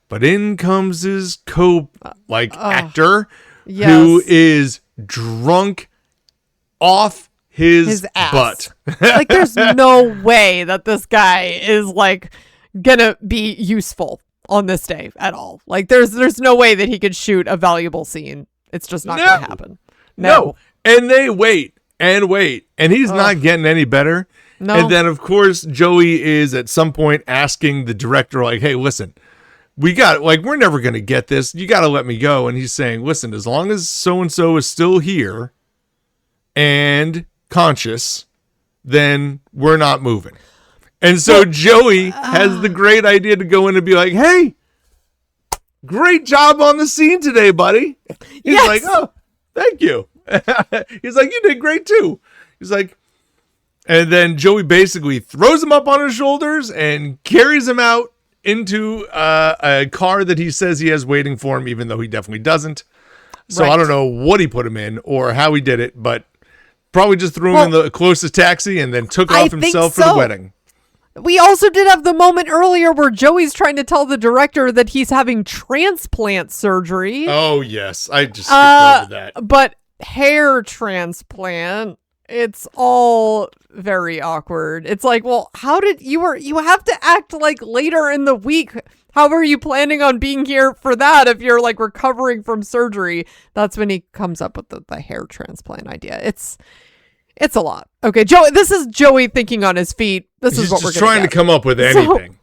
But in comes his actor who is drunk off his ass. Butt. Like there's no way that this guy is like gonna be useful on this day at all. Like there's no way that he could shoot a valuable scene. It's just not going to happen. No. And they wait, and he's not getting any better. No. And then, of course, Joey is at some point asking the director, like, hey, listen, we're never going to get this. You got to let me go. And he's saying, listen, as long as so-and-so is still here and conscious, then we're not moving. And so Joey has the great idea to go in and be like, hey, great job on the scene today, buddy. He's like, oh, thank you. He's like, you did great too. He's like, and then Joey basically throws him up on his shoulders and carries him out into a car that he says he has waiting for him, even though he definitely doesn't. So I don't know what he put him in or how he did it, but probably just threw him in the closest taxi and then took off himself for the wedding. We also did have the moment earlier where Joey's trying to tell the director that he's having transplant surgery. Oh, yes. I just skipped over that. But hair transplant, it's all very awkward. It's like, well, how did you have to act like later in the week. How are you planning on being here for that if you're like recovering from surgery? That's when he comes up with the hair transplant idea. It's a lot. Okay, Joey. This is Joey thinking on his feet. This is what we're trying to come up with anything.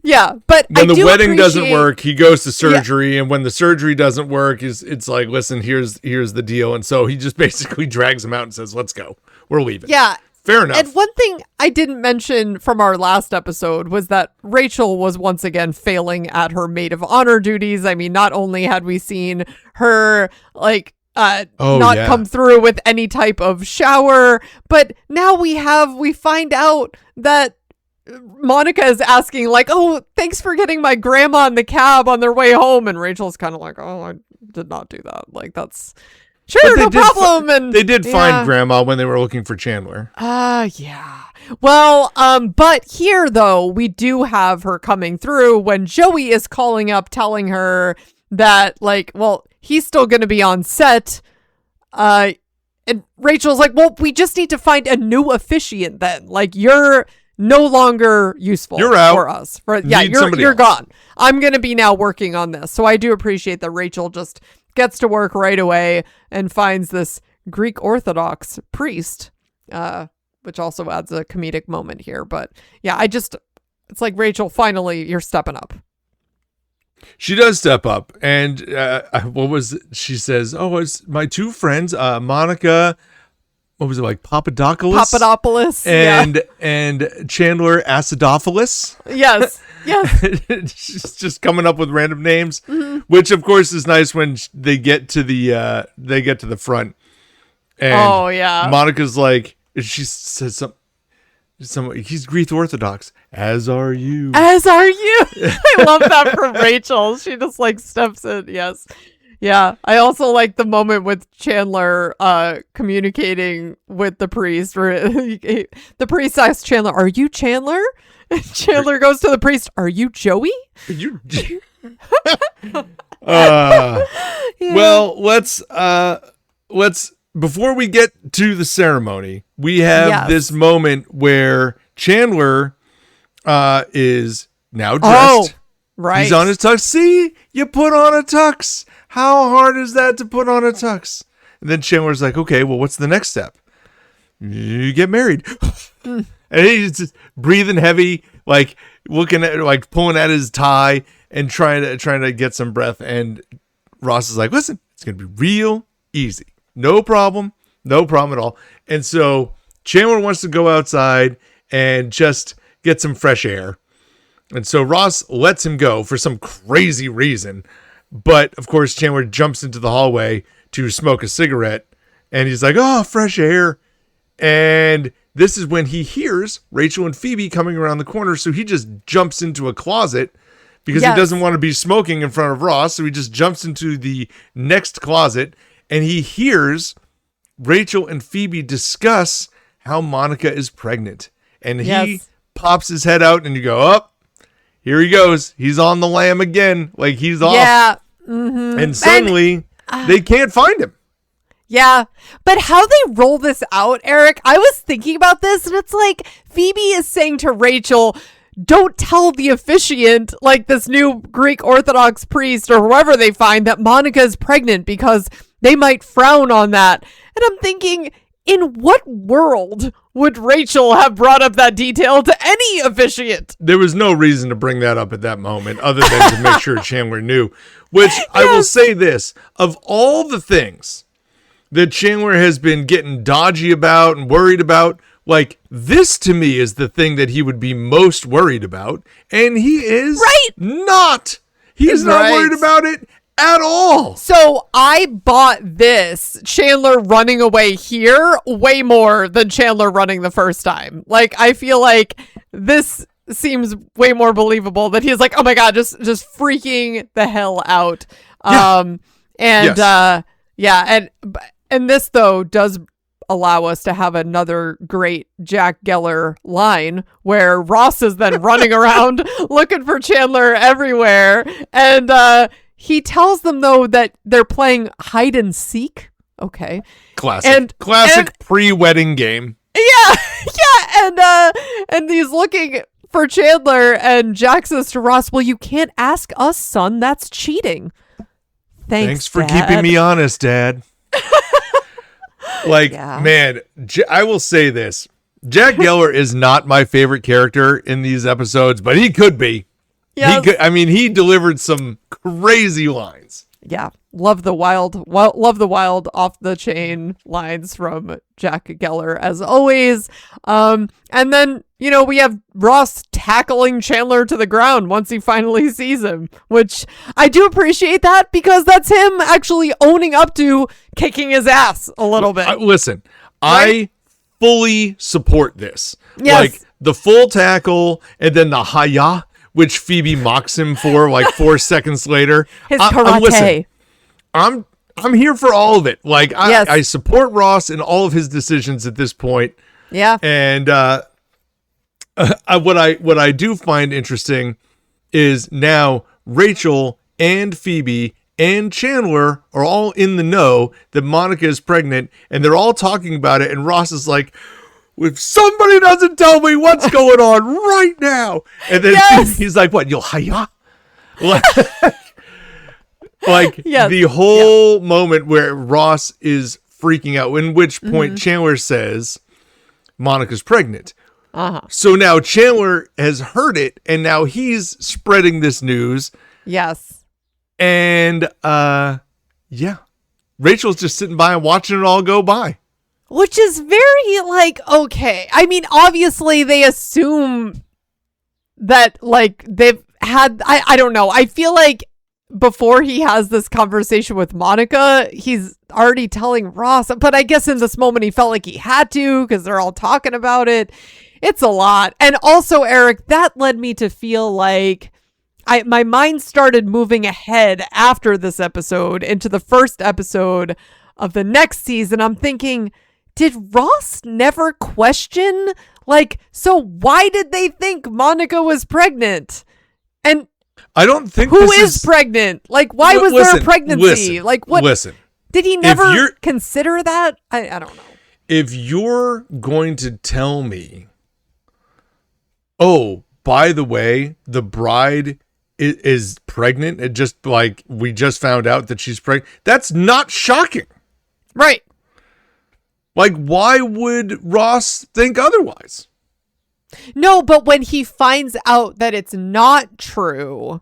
Yeah, but when the wedding doesn't work, he goes to surgery, and when the surgery doesn't work, it's like, listen, here's the deal, and so he just basically drags him out and says, "Let's go, we're leaving." Yeah, fair enough. And one thing I didn't mention from our last episode was that Rachel was once again failing at her maid of honor duties. I mean, not only had we seen her like come through with any type of shower, but now we find out that Monica is asking like, oh, thanks for getting my grandma in the cab on their way home. And Rachel's kind of like, oh, I did not do that. Like, that's sure, no problem. And they did find grandma when they were looking for Chandler. Yeah. Well, but here though, we do have her coming through when Joey is calling up, telling her that like, well, he's still going to be on set. And Rachel's like, well, we just need to find a new officiant then. Like, you're no longer useful for us. You're gone. I'm going to be now working on this. So I do appreciate that Rachel just gets to work right away and finds this Greek Orthodox priest, which also adds a comedic moment here. But yeah, it's like, Rachel, finally, you're stepping up. She does step up, and she says, oh, it's my two friends, Monica, what was it, like Papadopoulos and Chandler Acidophilus. Yes. She's just coming up with random names, which of course is nice when they get to the front. And Monica's like, she says something. He's Greek Orthodox, as are you. I love that from Rachel. She just like steps in. Yes. Yeah. I also like the moment with Chandler communicating with the priest where the priest asks Chandler, are you Chandler? And Chandler goes to the priest, are you Joey? Well, let's before we get to the ceremony, we have this moment where Chandler is now dressed. Oh, right. He's on his tux. See, you put on a tux. How hard is that to put on a tux? And then Chandler's like, okay, well, what's the next step? You get married. And he's just breathing heavy, like looking at, like pulling at his tie and trying to get some breath. And Ross is like, listen, it's going to be real easy. No problem at all. And so Chandler wants to go outside and just get some fresh air. And so Ross lets him go for some crazy reason. But of course, Chandler jumps into the hallway to smoke a cigarette. And he's like, oh, fresh air. And this is when he hears Rachel and Phoebe coming around the corner. So he just jumps into a closet because he doesn't want to be smoking in front of Ross. So he just jumps into the next closet. And he hears Rachel and Phoebe discuss how Monica is pregnant. And he pops his head out and you go, oh, here he goes. He's on the lam again. Like he's off. Yeah. Mm-hmm. And suddenly they can't find him. Yeah. But how they roll this out, Eric, I was thinking about this and it's like Phoebe is saying to Rachel, don't tell the officiant, like this new Greek Orthodox priest or whoever they find, that Monica is pregnant because they might frown on that. And I'm thinking, in what world would Rachel have brought up that detail to any officiant? There was no reason to bring that up at that moment other than to make sure Chandler knew. Which, yes. I will say this, of all the things that Chandler has been getting dodgy about and worried about, like, this to me is the thing that he would be most worried about. And he is not. He's not worried about it at all. So I bought this Chandler running away here way more than Chandler running the first time. Like, I feel like this seems way more believable that he's like, oh my God, just freaking the hell out. And this though does allow us to have another great Jack Geller line where Ross is then running around looking for Chandler everywhere. And he tells them, though, that they're playing hide and seek. Okay. Classic pre-wedding game. Yeah. And he's looking for Chandler, and Jack says to Ross, well, you can't ask us, son. That's cheating. Thanks for Dad. Keeping me honest, Dad. Man, I will say this. Jack Geller is not my favorite character in these episodes, but he could be. Yes. He delivered some crazy lines. Yeah. Love the wild off the chain lines from Jack Geller as always. And then, we have Ross tackling Chandler to the ground once he finally sees him, which I do appreciate that because that's him actually owning up to kicking his ass a little bit. Listen, right? I fully support this. Yes. Like the full tackle and then the hi-ya, which Phoebe mocks him for like 4 seconds later. His karate. I'm here for all of it. Like I support Ross in all of his decisions at this point. Yeah. And what I do find interesting is now Rachel and Phoebe and Chandler are all in the know that Monica is pregnant, and they're all talking about it. And Ross is like, if somebody doesn't tell me what's going on right now. And then he's like, what, you'll hiya? The whole moment where Ross is freaking out, in which point Chandler says, Monica's pregnant. Uh-huh. So now Chandler has heard it, and now he's spreading this news. Yes. And, Rachel's just sitting by and watching it all go by. Which is very, okay. I mean, obviously, they assume that, they've had... I don't know. I feel like before he has this conversation with Monica, he's already telling Ross. But I guess in this moment, he felt like he had to because they're all talking about it. It's a lot. And also, Eric, that led me to feel like my mind started moving ahead after this episode into the first episode of the next season. I'm thinking, did Ross never question, so why did they think Monica was pregnant? And I don't think who is pregnant? Why was there a pregnancy? What? Listen. Did he never consider that? I don't know. If you're going to tell me, oh, by the way, the bride is pregnant, it just we just found out that she's pregnant, that's not shocking. Right. Why would Ross think otherwise? No, but when he finds out that it's not true...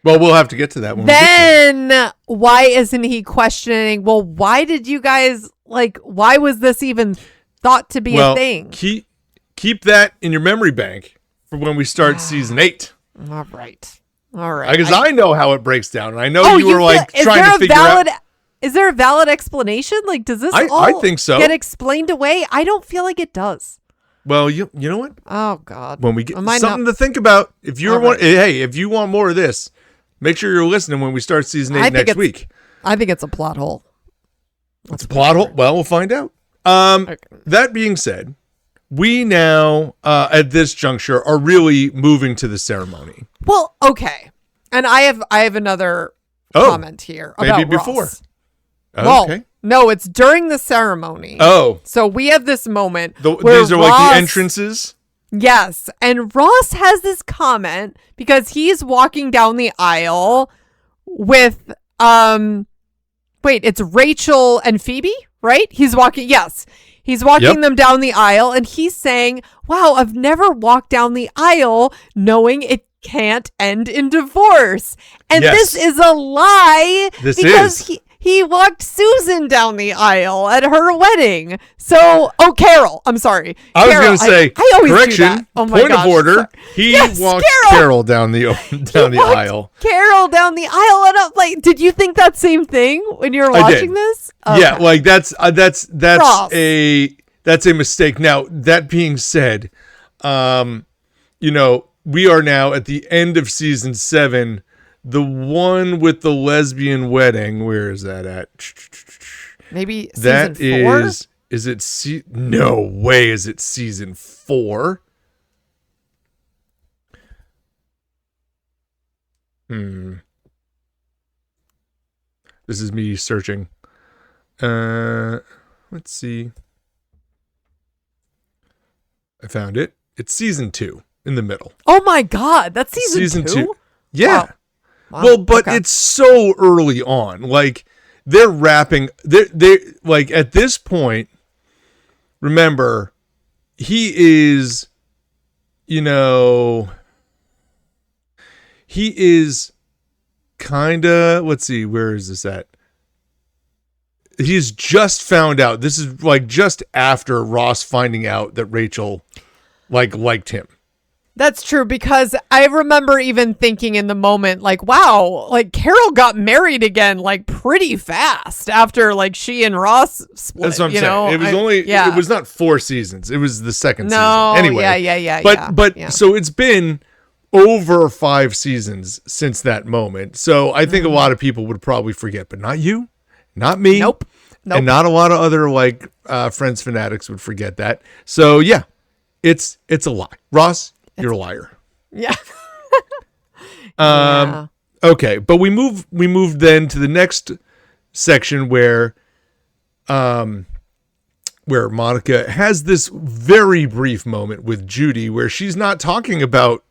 Well, we'll have to get to that one. Then why isn't he questioning, well, why did you guys, why was this even thought to be a thing? Keep that in your memory bank for when we start season 8. All right. Because I know how it breaks down, and I know you were trying to figure out... Is there a valid explanation? Does this I think so. Get explained away? I don't feel like it does. Well, you know what? Oh God! When we get something to think about, if you want more of this, make sure you're listening when we start season 8 next week. I think it's a plot hole. It's a plot hole. Well, we'll find out. Okay. That being said, we now at this juncture are really moving to the ceremony. Well, okay, and I have another comment here about maybe before. Ross. Well, no, it's during the ceremony. Oh. So we have this moment where these are Ross, the entrances? Yes. And Ross has this comment because he's walking down the aisle with, it's Rachel and Phoebe, right? He's walking them down the aisle and he's saying, wow, I've never walked down the aisle knowing it can't end in divorce. And this is a lie because he walked Susan down the aisle at her wedding. So, Carol. I'm sorry. I was going to say, I always correction, do that. Oh my point gosh, of order. sorry. He walked Carol down the aisle. Carol down the aisle. And I'm like, did you think that same thing when you were watching this? Okay. Yeah, like that's a mistake. Now, that being said, we are now at the end of season 7. The one with the lesbian wedding, where is that at? Maybe season 4? Is it no way is it season 4? This is me searching. Let's see. I found it. It's season 2 in the middle. Oh my God, that's season 2? Yeah. Wow. Wow. Well, but it's so early on. Like they're wrapping. They like at this point. Remember, he is. He is kinda. Let's see. Where is this at? He's just found out. This is like just after Ross finding out that Rachel liked him. That's true, because I remember even thinking in the moment, like, wow, like Carol got married again, like pretty fast after like she and Ross split. That's what I'm saying. It was it was not 4 seasons. It was the second season. Anyway. Yeah. But so it's been over 5 seasons since that moment. So I think a lot of people would probably forget, but not you, not me. Nope. And not a lot of other Friends fanatics would forget that. So yeah, it's a lie. Ross, you're a liar. Yeah. Okay, but we move then to the next section where Monica has this very brief moment with Judy where she's not talking about,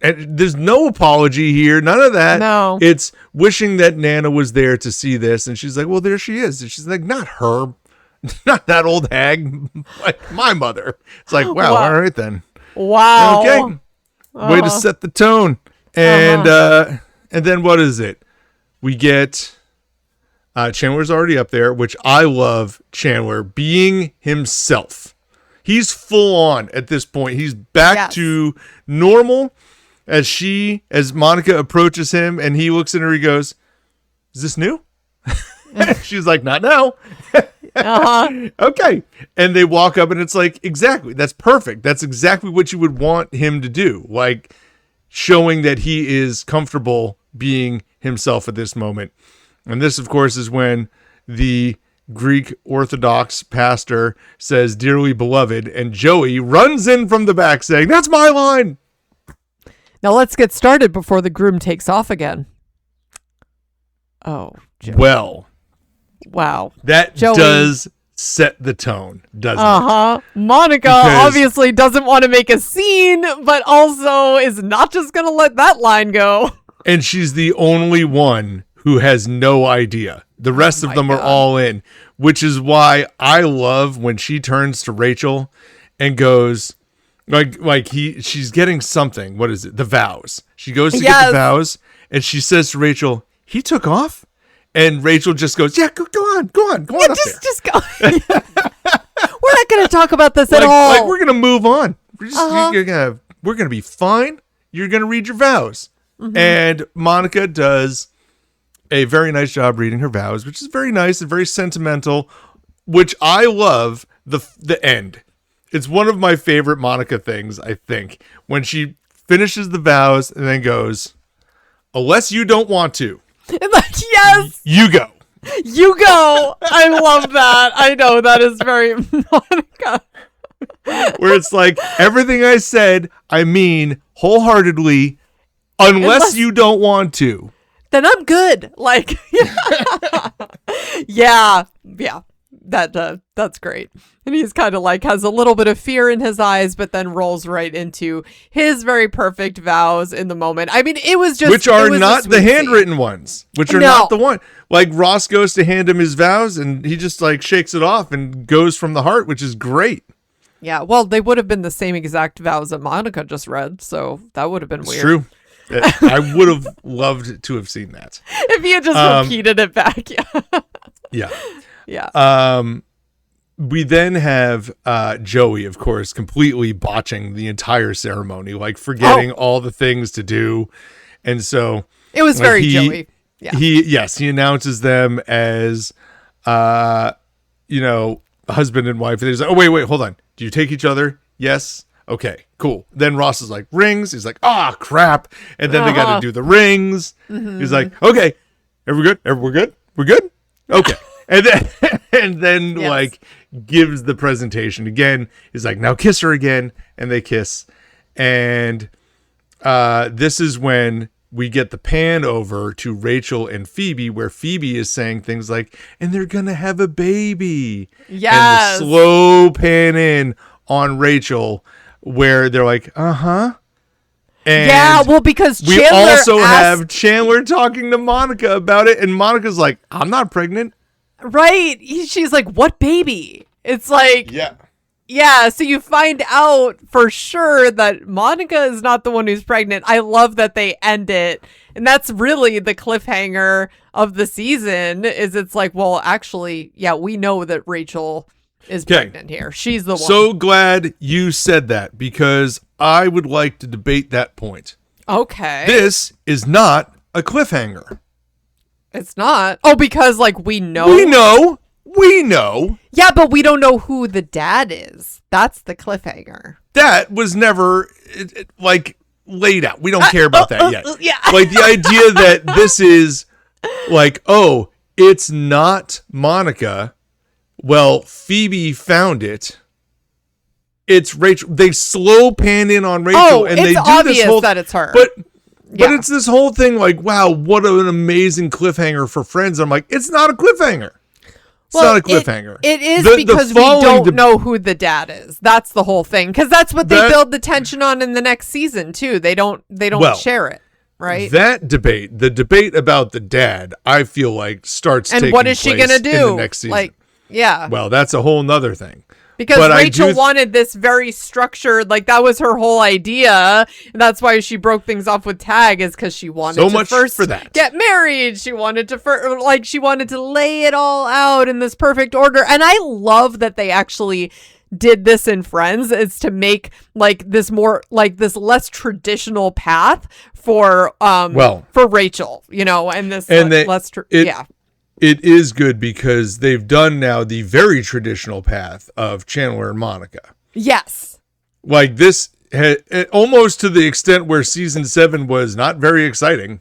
and there's no apology here, none of that. No. It's wishing that Nana was there to see this, and she's like, well, there she is. And she's like, not her. Not that old hag. Like my mother. It's like, wow. All right then. Wow. Okay. Way to set the tone. And and then what is it? We get Chandler's already up there, which I love Chandler being himself. He's full on at this point. He's back to normal as Monica approaches him and he looks at her, he goes, is this new? She's like, not now. Okay. And they walk up and it's like, exactly. That's perfect. That's exactly what you would want him to do. Like showing that he is comfortable being himself at this moment. And this, of course, is when the Greek Orthodox pastor says, dearly beloved, and Joey runs in from the back saying, that's my line. Now let's get started before the groom takes off again. Oh, Joey. Well. Wow. That Joey does set the tone, doesn't it? Monica obviously doesn't want to make a scene, but also is not just going to let that line go. And she's the only one who has no idea. The rest of them are all in, which is why I love when she turns to Rachel and goes, she's getting something. What is it? The vows. She goes to get the vows, and she says to Rachel, he took off? And Rachel just goes, yeah, go on up there. Just go. We're not going to talk about this at all. Like, we're going to move on. We're going to be fine. You're going to read your vows. Mm-hmm. And Monica does a very nice job reading her vows, which is very nice and very sentimental, which I love the end. It's one of my favorite Monica things, I think, when she finishes the vows and then goes, unless you don't want to. Yes. You go. You go. I love that. I know that is very Monica. Where it's like, everything I said, I mean wholeheartedly, unless you don't want to. Then I'm good. Like, yeah. That's great. And he's kind of like has a little bit of fear in his eyes, but then rolls right into his very perfect vows in the moment. I mean, it was just which are not the handwritten ones, which are not the one. Like Ross goes to hand him his vows, and he just like shakes it off and goes from the heart, which is great. Yeah, well, they would have been the same exact vows that Monica just read, so that would have been weird. True. I would have loved to have seen that if he had just repeated it back. Yeah. Yeah. We then have Joey, of course, completely botching the entire ceremony, like forgetting all the things to do. And so it was very Joey. Yeah. He announces them as, husband and wife. And he's like, oh, wait, hold on. Do you take each other? Yes. Okay, cool. Then Ross is like, rings. He's like, crap. And then they got to do the rings. Mm-hmm. He's like, okay, we're good? We're good? Okay. And then yes. like gives the presentation again. He's like, now kiss her again. And they kiss. And this is when we get the pan over to Rachel and Phoebe, where Phoebe is saying things like, and they're going to have a baby. Yes. And the slow pan in on Rachel, where they're like, And yeah, well, because we also have Chandler talking to Monica about it, and Monica's like, I'm not pregnant. Right. She's like, what baby? It's like, yeah. So you find out for sure that Monica is not the one who's pregnant. I love that they end it. And that's really the cliffhanger of the season is it's like, well, actually, yeah, we know that Rachel is pregnant here. She's the one. So glad you said that because I would like to debate that point. Okay. This is not a cliffhanger. It's not. Oh, because like we know. We know. Yeah, but we don't know who the dad is. That's the cliffhanger. That was never laid out. We don't care about that yet. Yeah. Like the idea that this is like, it's not Monica. Well, Phoebe found it. It's Rachel. They slow pan in on Rachel, and they do obvious this whole that it's her. But it's this whole thing like, wow, what an amazing cliffhanger for Friends. I'm like, it's not a cliffhanger. It's not a cliffhanger. It is because we don't know who the dad is. That's the whole thing. Because that's what they build the tension on in the next season too. They don't share it. Right. That debate, the debate about the dad, I feel like starts taking place. And what is she going to do in the next season? Like, yeah. Well, that's a whole nother thing. Because Rachel wanted this very structured, like that was her whole idea. And that's why she broke things off with Tag is because she wanted to first get married. She wanted to she wanted to lay it all out in this perfect order. And I love that they actually did this in Friends. It's to make like this more like this less traditional path for Rachel, and this It is good because they've done now the very traditional path of Chandler and Monica. Yes. Like this, almost to the extent where season 7 was not very exciting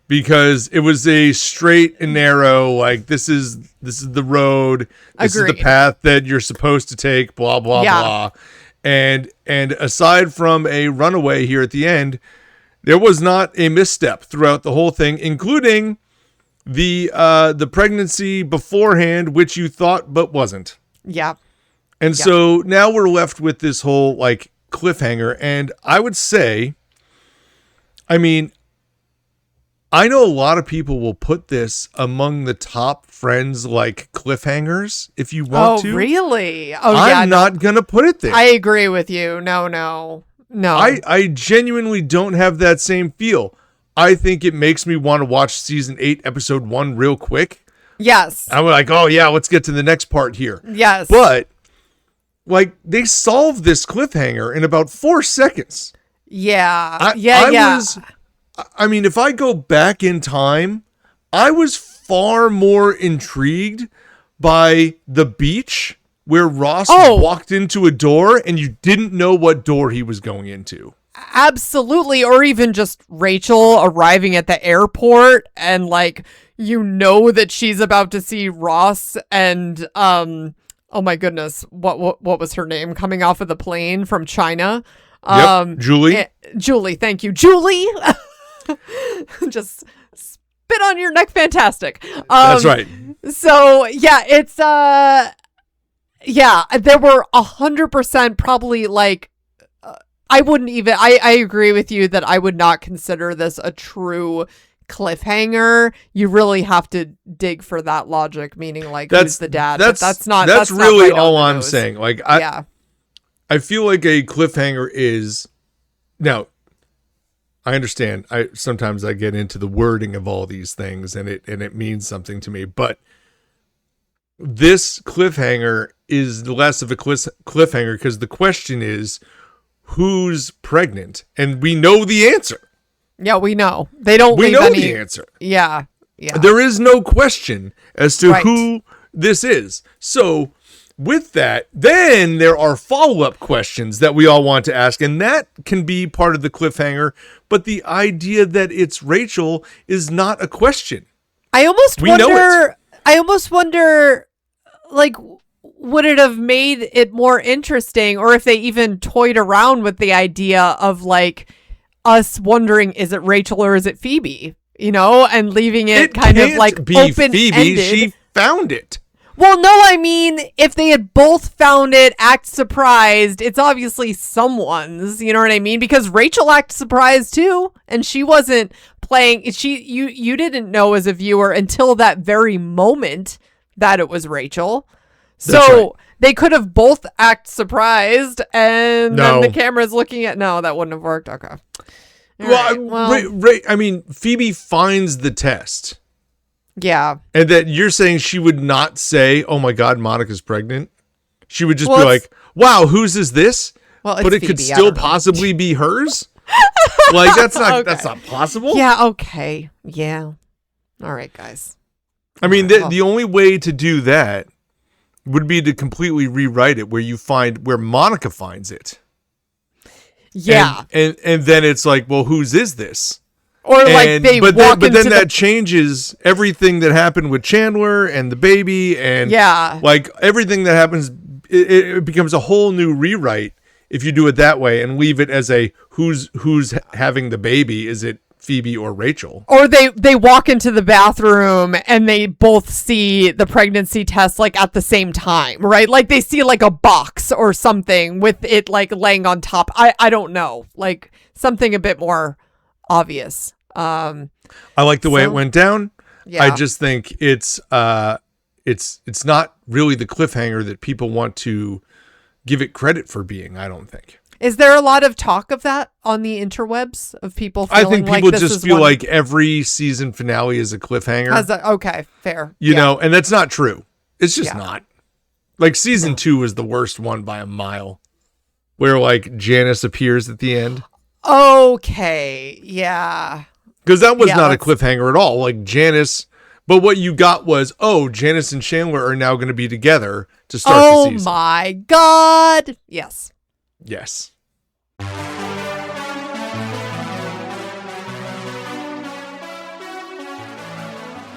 because it was a straight and narrow, like this is the road. This is the path that you're supposed to take, blah, blah, blah. And aside from a runaway here at the end, there was not a misstep throughout the whole thing, including the pregnancy beforehand, which you thought but wasn't. Yeah. And so now we're left with this whole like cliffhanger. And I would say, I mean, I know a lot of people will put this among the top Friends like cliffhangers if you want to. Oh, really? I'm not going to put it there. I agree with you. No. I genuinely don't have that same feel. I think it makes me want to watch season 8, episode 1 real quick. Yes. I'm like, oh yeah, let's get to the next part here. Yes. But like they solved this cliffhanger in about 4 seconds. Yeah. I mean, if I go back in time, I was far more intrigued by the beach where Ross walked into a door and you didn't know what door he was going into. Absolutely. Or even just Rachel arriving at the airport and like, that she's about to see Ross and, oh my goodness, what was her name coming off of the plane from China? Julie. Julie. Thank you. Julie. Just spit on your neck. Fantastic. That's right. So yeah, it's, Yeah, there were 100% probably like, I wouldn't even, I agree with you that I would not consider this a true cliffhanger. You really have to dig for that logic, meaning like who's the dad. That's really not all I'm saying. Like yeah. I feel like a cliffhanger is, now I understand. Sometimes I get into the wording of all these things and it means something to me, but this cliffhanger is less of a cliffhanger because the question is who's pregnant, and we know the answer. Yeah, we know. They don't. We know the answer. Yeah, yeah. There is no question as to who this is. So with that, then there are follow-up questions that we all want to ask, and that can be part of the cliffhanger. But the idea that it's Rachel is not a question. I almost wonder, like, would it have made it more interesting, or if they even toyed around with the idea of like us wondering, is it Rachel or is it Phoebe? You know, and leaving it kind of like open-ended. Phoebe. She found it. Well, no, I mean, if they had both found it, act surprised, it's obviously someone's, you know what I mean? Because Rachel acted surprised too, and she wasn't playing, you didn't know as a viewer until that very moment that it was Rachel. So they could have both act surprised, and then the camera's looking at, no, that wouldn't have worked. Okay. I mean, Phoebe finds the test. Yeah. And that you're saying she would not say, oh my God, Monica's pregnant. She would just be like, wow, whose is this? Well, but it could still possibly be hers. Like, that's not possible. Yeah. Okay. Yeah. All right, guys. I mean, the only way to do that would be to completely rewrite it where Monica finds it. Yeah. And then it's like, well, whose is this? Or like but then that changes everything that happened with Chandler and the baby, and like everything that happens, it becomes a whole new rewrite if you do it that way and leave it as a who's having the baby. Is it Phoebe or Rachel? Or they walk into the bathroom and they both see the pregnancy test like at the same time, right? Like they see like a box or something with it like laying on top. I don't know, like something a bit more obvious. I like the way it went down. Yeah. I just think it's not really the cliffhanger that people want to give it credit for being, I don't think. Is there a lot of talk of that on the interwebs of people feeling I think people just feel like every season finale is a cliffhanger. Okay, fair. You know, and that's not true. It's just not. Like season 2 is the worst one by a mile, where like Janice appears at the end. Okay, yeah. Because that was not a cliffhanger at all. Like Janice, but what you got was, Janice and Chandler are now going to be together to start the season. Oh my God. Yes. Yes. All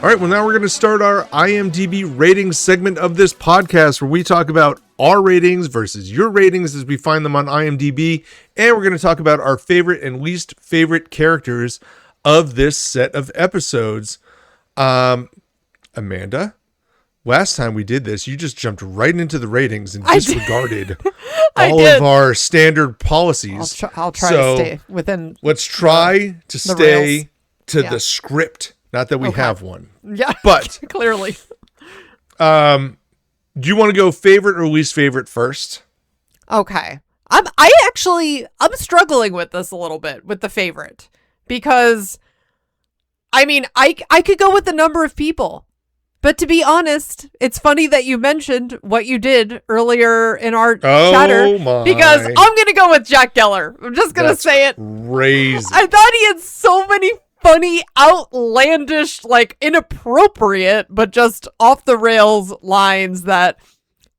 right, well, now we're going to start our IMDb ratings segment of this podcast where we talk about our ratings versus your ratings as we find them on IMDb. And we're going to talk about our favorite and least favorite characters of this set of episodes. Amanda, last time we did this, you just jumped right into the ratings and disregarded all of our standard policies. I'll try to stay within. Let's try to stay to the script. Not that we have one. Yeah, but clearly. Do you want to go favorite or least favorite first? Okay. I'm struggling with this a little bit with the favorite because I mean, I could go with the number of people. But to be honest, it's funny that you mentioned what you did earlier in our chatter because I'm going to go with Jack Geller. I'm just going to say it. Crazy. I thought he had so many funny, outlandish, like inappropriate, but just off the rails lines that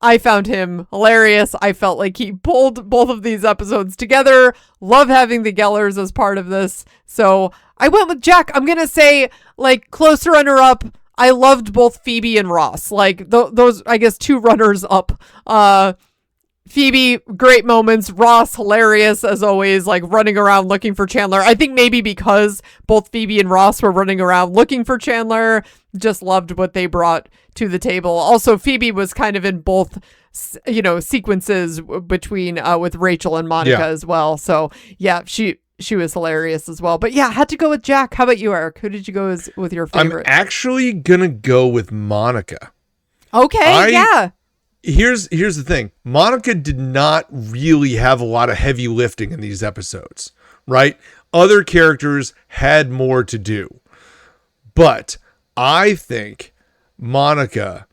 I found him hilarious. I felt like he pulled both of these episodes together. Love having the Gellers as part of this. So I went with Jack. I'm going to say like close runner up. I loved both Phoebe and Ross. Like those, I guess, two runners up. Phoebe, great moments. Ross, hilarious as always, like running around looking for Chandler. I think maybe because both Phoebe and Ross were running around looking for Chandler, just loved what they brought to the table. Also, Phoebe was kind of in both sequences between with Rachel and Monica as well. So yeah, she was hilarious as well. But yeah, I had to go with Jack. How about you, Eric? Who did you go with your favorite? I'm actually gonna go with Monica. Okay, Here's the thing. Monica did not really have a lot of heavy lifting in these episodes, right? Other characters had more to do. But I think Monica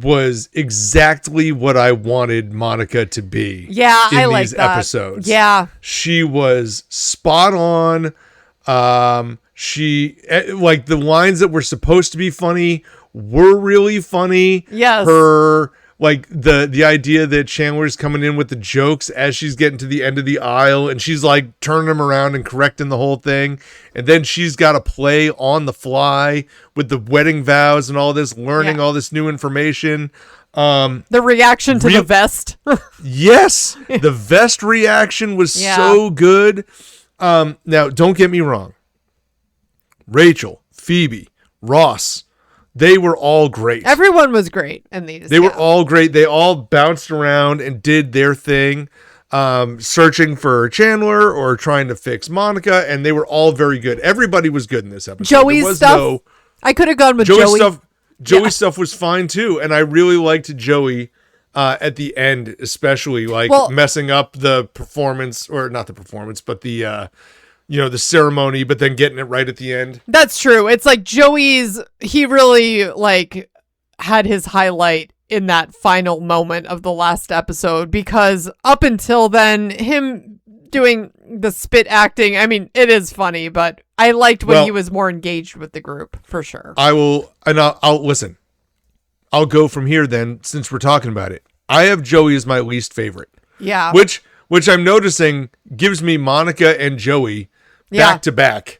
was exactly what I wanted Monica to be. Yeah, I like these that. episodes. Yeah. She was spot on. She like the lines that were supposed to be funny were really funny. Yes. Her like the idea that Chandler's coming in with the jokes as she's getting to the end of the aisle and she's like turning them around and correcting the whole thing. And then she's got to play on the fly with the wedding vows and all this, learning all this new information. The reaction to the vest. Yes. The vest reaction was so good. Now, don't get me wrong. Rachel, Phoebe, Ross, they were all great. Everyone was great in these. They were all great. They all bounced around and did their thing, searching for Chandler or trying to fix Monica, and they were all very good. Everybody was good in this episode. Joey's stuff. I could have gone with Joey. Joey's stuff was fine too, and I really liked Joey at the end, especially messing up the performance, or not the performance, but the the ceremony, but then getting it right at the end. That's true. It's like he really had his highlight in that final moment of the last episode, because up until then, him doing the spit acting, I mean, it is funny, but I liked when he was more engaged with the group, for sure. I'll listen. I'll go from here then, since we're talking about it. I have Joey as my least favorite. Yeah. Which I'm noticing gives me Monica and Joey back to back.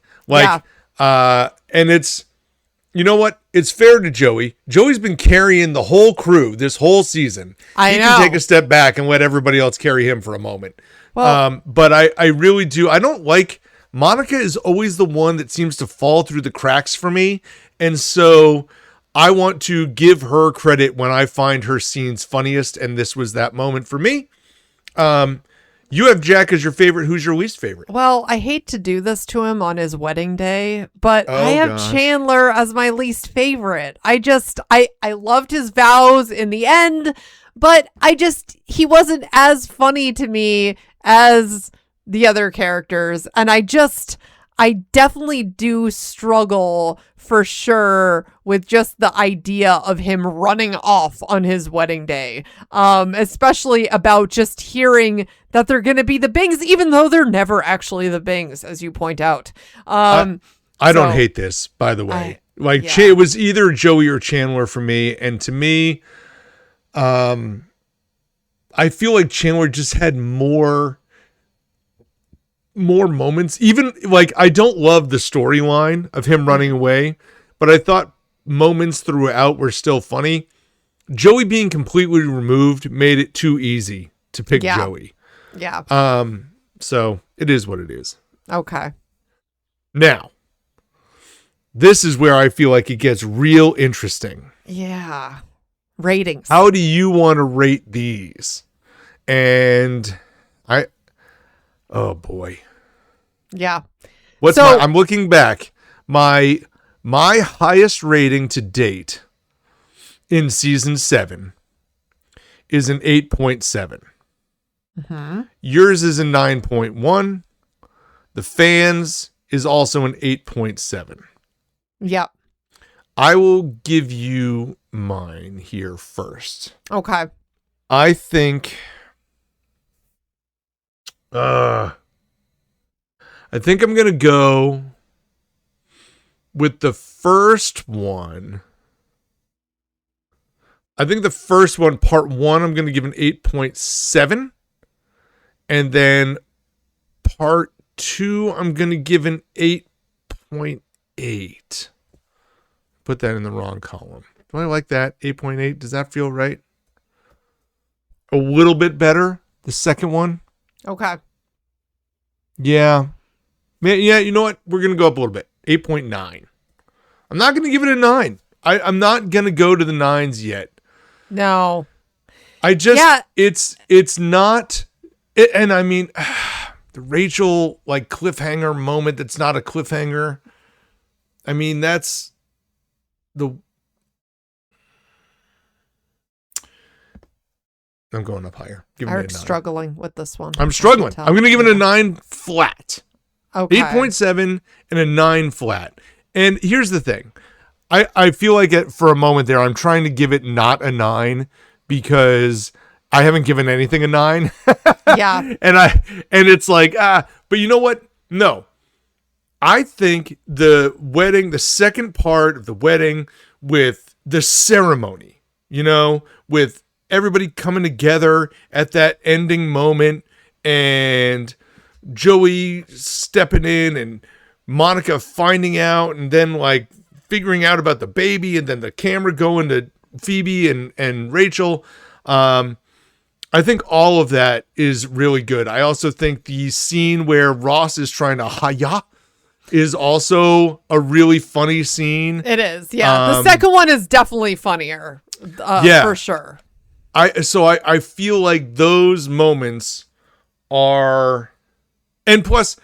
And it's, you know what? It's fair to Joey. Joey's been carrying the whole crew this whole season. He can take a step back and let everybody else carry him for a moment. Well, but I really do. I don't like, Monica is always the one that seems to fall through the cracks for me. And so I want to give her credit when I find her scenes funniest. And this was that moment for me. You have Jack as your favorite. Who's your least favorite? Well, I hate to do this to him on his wedding day, but I have Chandler as my least favorite. I loved his vows in the end, but he wasn't as funny to me as the other characters. And I definitely do struggle for sure with just the idea of him running off on his wedding day. Especially about just hearing that they're going to be the Bings, even though they're never actually the Bings, as you point out. I don't hate this, by the way. It was either Joey or Chandler for me. And to me, I feel like Chandler just had more moments. Even I don't love the storyline of him running away, but I thought moments throughout were still funny. Joey being completely removed made it too easy to pick Joey. Yeah. So it is what it is. Okay. Now, this is where I feel like it gets real interesting. Yeah. Ratings. How do you want to rate these? And oh boy. Yeah. I'm looking back. My highest rating to date in season 7 is an 8.7. Mm-hmm. Yours is a 9.1. The fans is also an 8.7. Yep. I will give you mine here first. Okay. I think I'm going to go with the first one. I think the first one, part 1, I'm going to give an 8.7. And then part 2, I'm going to give an 8.8. Put that in the wrong column. Do I like that? 8.8. Does that feel right? A little bit better. The second one. Okay. Yeah. Yeah, you know what? We're going to go up a little bit. 8.9. I'm not going to give it a 9. I'm not going to go to the 9s yet. No. It's not, and I mean, the Rachel like cliffhanger moment that's not a cliffhanger. I mean, that's I'm going up higher. Eric's struggling with this one. I'm struggling. I'm going to give it a 9 flat. Okay. 8.7 and a 9 flat. And here's the thing. I feel like for a moment there, I'm trying to give it not a 9 because I haven't given anything a 9. Yeah. And it's like, but you know what? No. I think the wedding, the second part of the wedding with the ceremony, with everybody coming together at that ending moment and Joey stepping in and Monica finding out and then like figuring out about the baby and then the camera going to Phoebe and Rachel. I think all of that is really good. I also think the scene where Ross is trying to hiya is also a really funny scene. It is. Yeah. The second one is definitely funnier. For sure. I feel like those moments are, and plus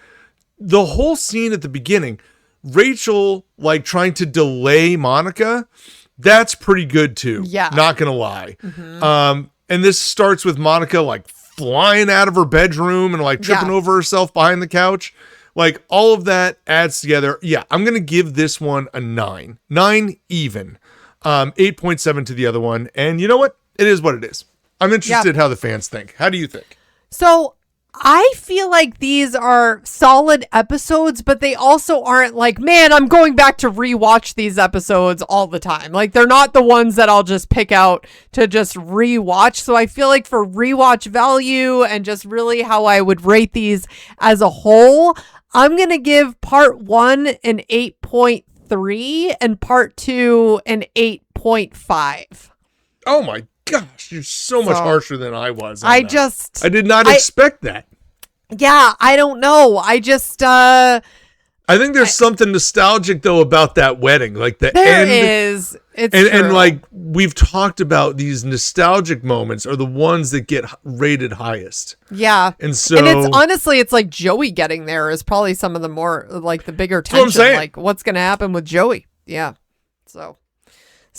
the whole scene at the beginning, Rachel like trying to delay Monica, that's pretty good too. Yeah. Not gonna lie. Mm-hmm. And this starts with Monica like flying out of her bedroom and like tripping over herself behind the couch. Like all of that adds together. Yeah, I'm gonna give this one a 9. 9 even. 8.7 to the other one. And you know what? It is what it is. I'm interested how the fans think. How do you think? So I feel like these are solid episodes, but they also aren't like, man, I'm going back to rewatch these episodes all the time. Like they're not the ones that I'll just pick out to just rewatch. So I feel like for rewatch value and just really how I would rate these as a whole, I'm going to give part 1 an 8.3 and part 2 an 8.5. Oh my gosh, you're so much harsher than I was. I did not expect that. Yeah, I don't know. I think there's something nostalgic though about that wedding, like the there end. There is. It's true. And like we've talked about, these nostalgic moments are the ones that get rated highest. Yeah, and it's honestly, it's like Joey getting there is probably some of the more like the bigger tension. Like what's going to happen with Joey? Yeah, So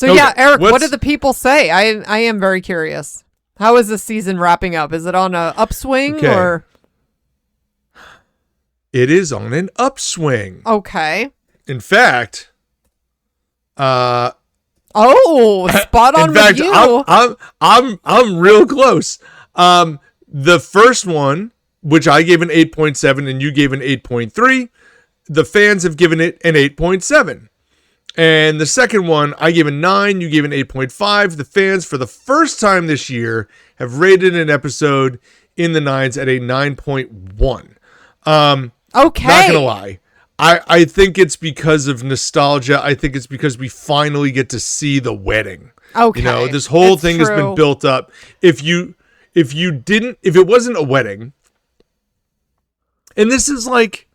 okay. Yeah, Eric, what did the people say? I am very curious. How is this season wrapping up? Is it on an upswing or? It is on an upswing. Okay. In fact, spot on with you. I'm real close. The first one, which I gave an 8.7 and you gave an 8.3, the fans have given it an 8.7. And the second one, I gave a 9, you gave an 8.5. The fans, for the first time this year, have rated an episode in the 9s at a 9.1. Okay. Not gonna lie. I think it's because of nostalgia. I think it's because we finally get to see the wedding. Okay. This whole thing has been built up. If it wasn't a wedding, and this is like,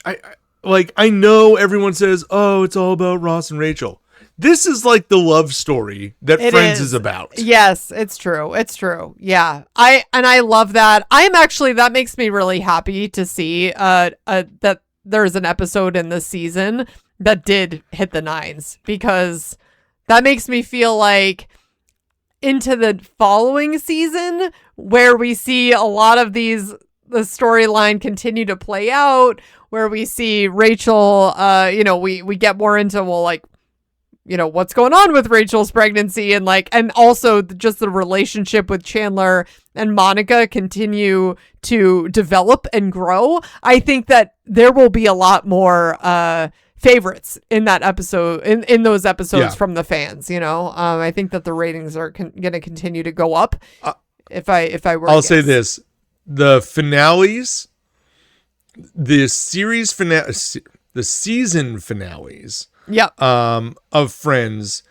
I know everyone says, oh, it's all about Ross and Rachel. This is like the love story that Friends is about. Yes, it's true. It's true. Yeah. I love that. That makes me really happy to see that there's an episode in this season that did hit the 9s, because that makes me feel like into the following season where we see a lot of the storyline continue to play out, where we see Rachel, we get more into, what's going on with Rachel's pregnancy and also just the relationship with Chandler and Monica continue to develop and grow. I think that there will be a lot more favorites in that episode, in those episodes from the fans. I think that the ratings are going to continue to go up. If I were, I'll say this: the finales, the series finale, the season finales. Yep. Of Friends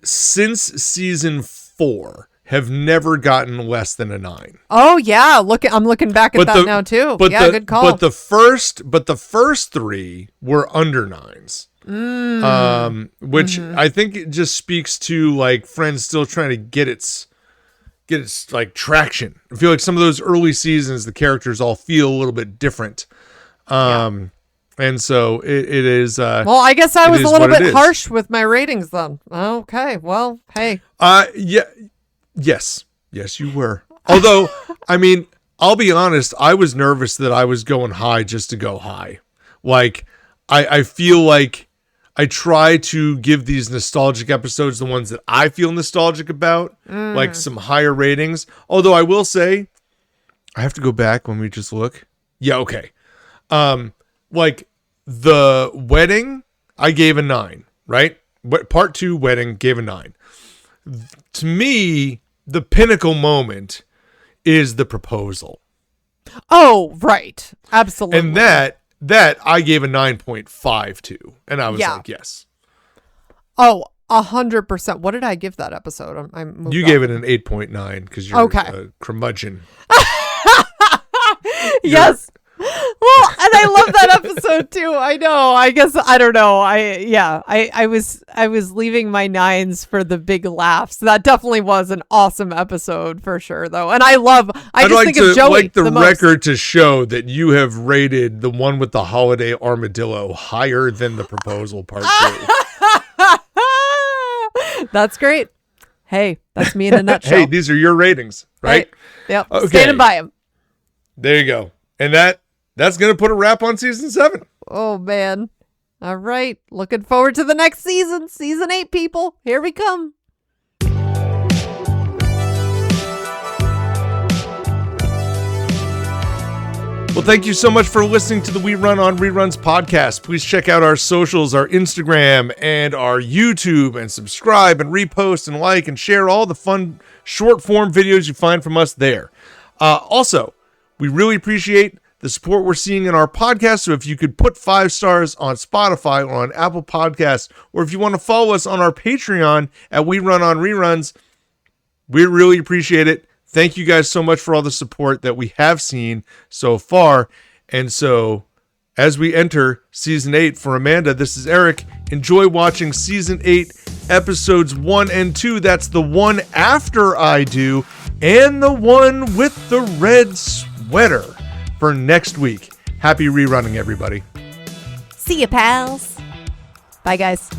since season 4 have never gotten less than a 9. Oh yeah, I'm looking back at that now too. Good call. But the first 3 were under 9s. Which I think it just speaks to Friends still trying to get its get its like traction. I feel like some of those early seasons, the characters all feel a little bit different. And so it is. Well, I guess I was a little bit harsh with my ratings then. Okay. Well, hey. Yes, you were. Although, I mean, I'll be honest, I was nervous that I was going high just to go high. Like, I feel like I try to give these nostalgic episodes, the ones that I feel nostalgic about, like some higher ratings. Although I will say, I have to go back when we just look. Yeah, okay. Like the wedding, I gave a 9, right? Part 2 wedding gave a 9. To me, the pinnacle moment is the proposal. Oh, right. Absolutely. And that I gave a 9.5 to. And I was like, yes. Oh, 100%. What did I give that episode? You gave it an 8.9 because you're a curmudgeon. Yes. Well, and I love that episode too. I know. I guess I don't know. I was leaving my 9s for the big laughs. That definitely was an awesome episode for sure, though. And I'd just think of Joey. Like the record to show that you have rated the one with the holiday armadillo higher than the proposal part 2. That's great. Hey, that's me in a nutshell. Hey, these are your ratings, right? Hey, yep. Okay. Standing by them. There you go. And that's going to put a wrap on season 7. Oh, man. All right. Looking forward to the next season. Season 8, people. Here we come. Well, thank you so much for listening to the We Run on Reruns podcast. Please check out our socials, our Instagram and our YouTube, and subscribe and repost and like and share all the fun short form videos you find from us there. Also, we really appreciate the support we're seeing in our podcast. So if you could put 5 stars on Spotify or on Apple Podcasts, or if you want to follow us on our Patreon at We Run on Reruns, we really appreciate it. Thank you guys so much for all the support that we have seen so far. And so as we enter season 8 for Amanda, this is Eric. Enjoy watching season 8, episodes 1 and 2. That's the one after I do, and the one with the red sweater for next week. Happy rerunning, everybody. See ya, pals. Bye, guys.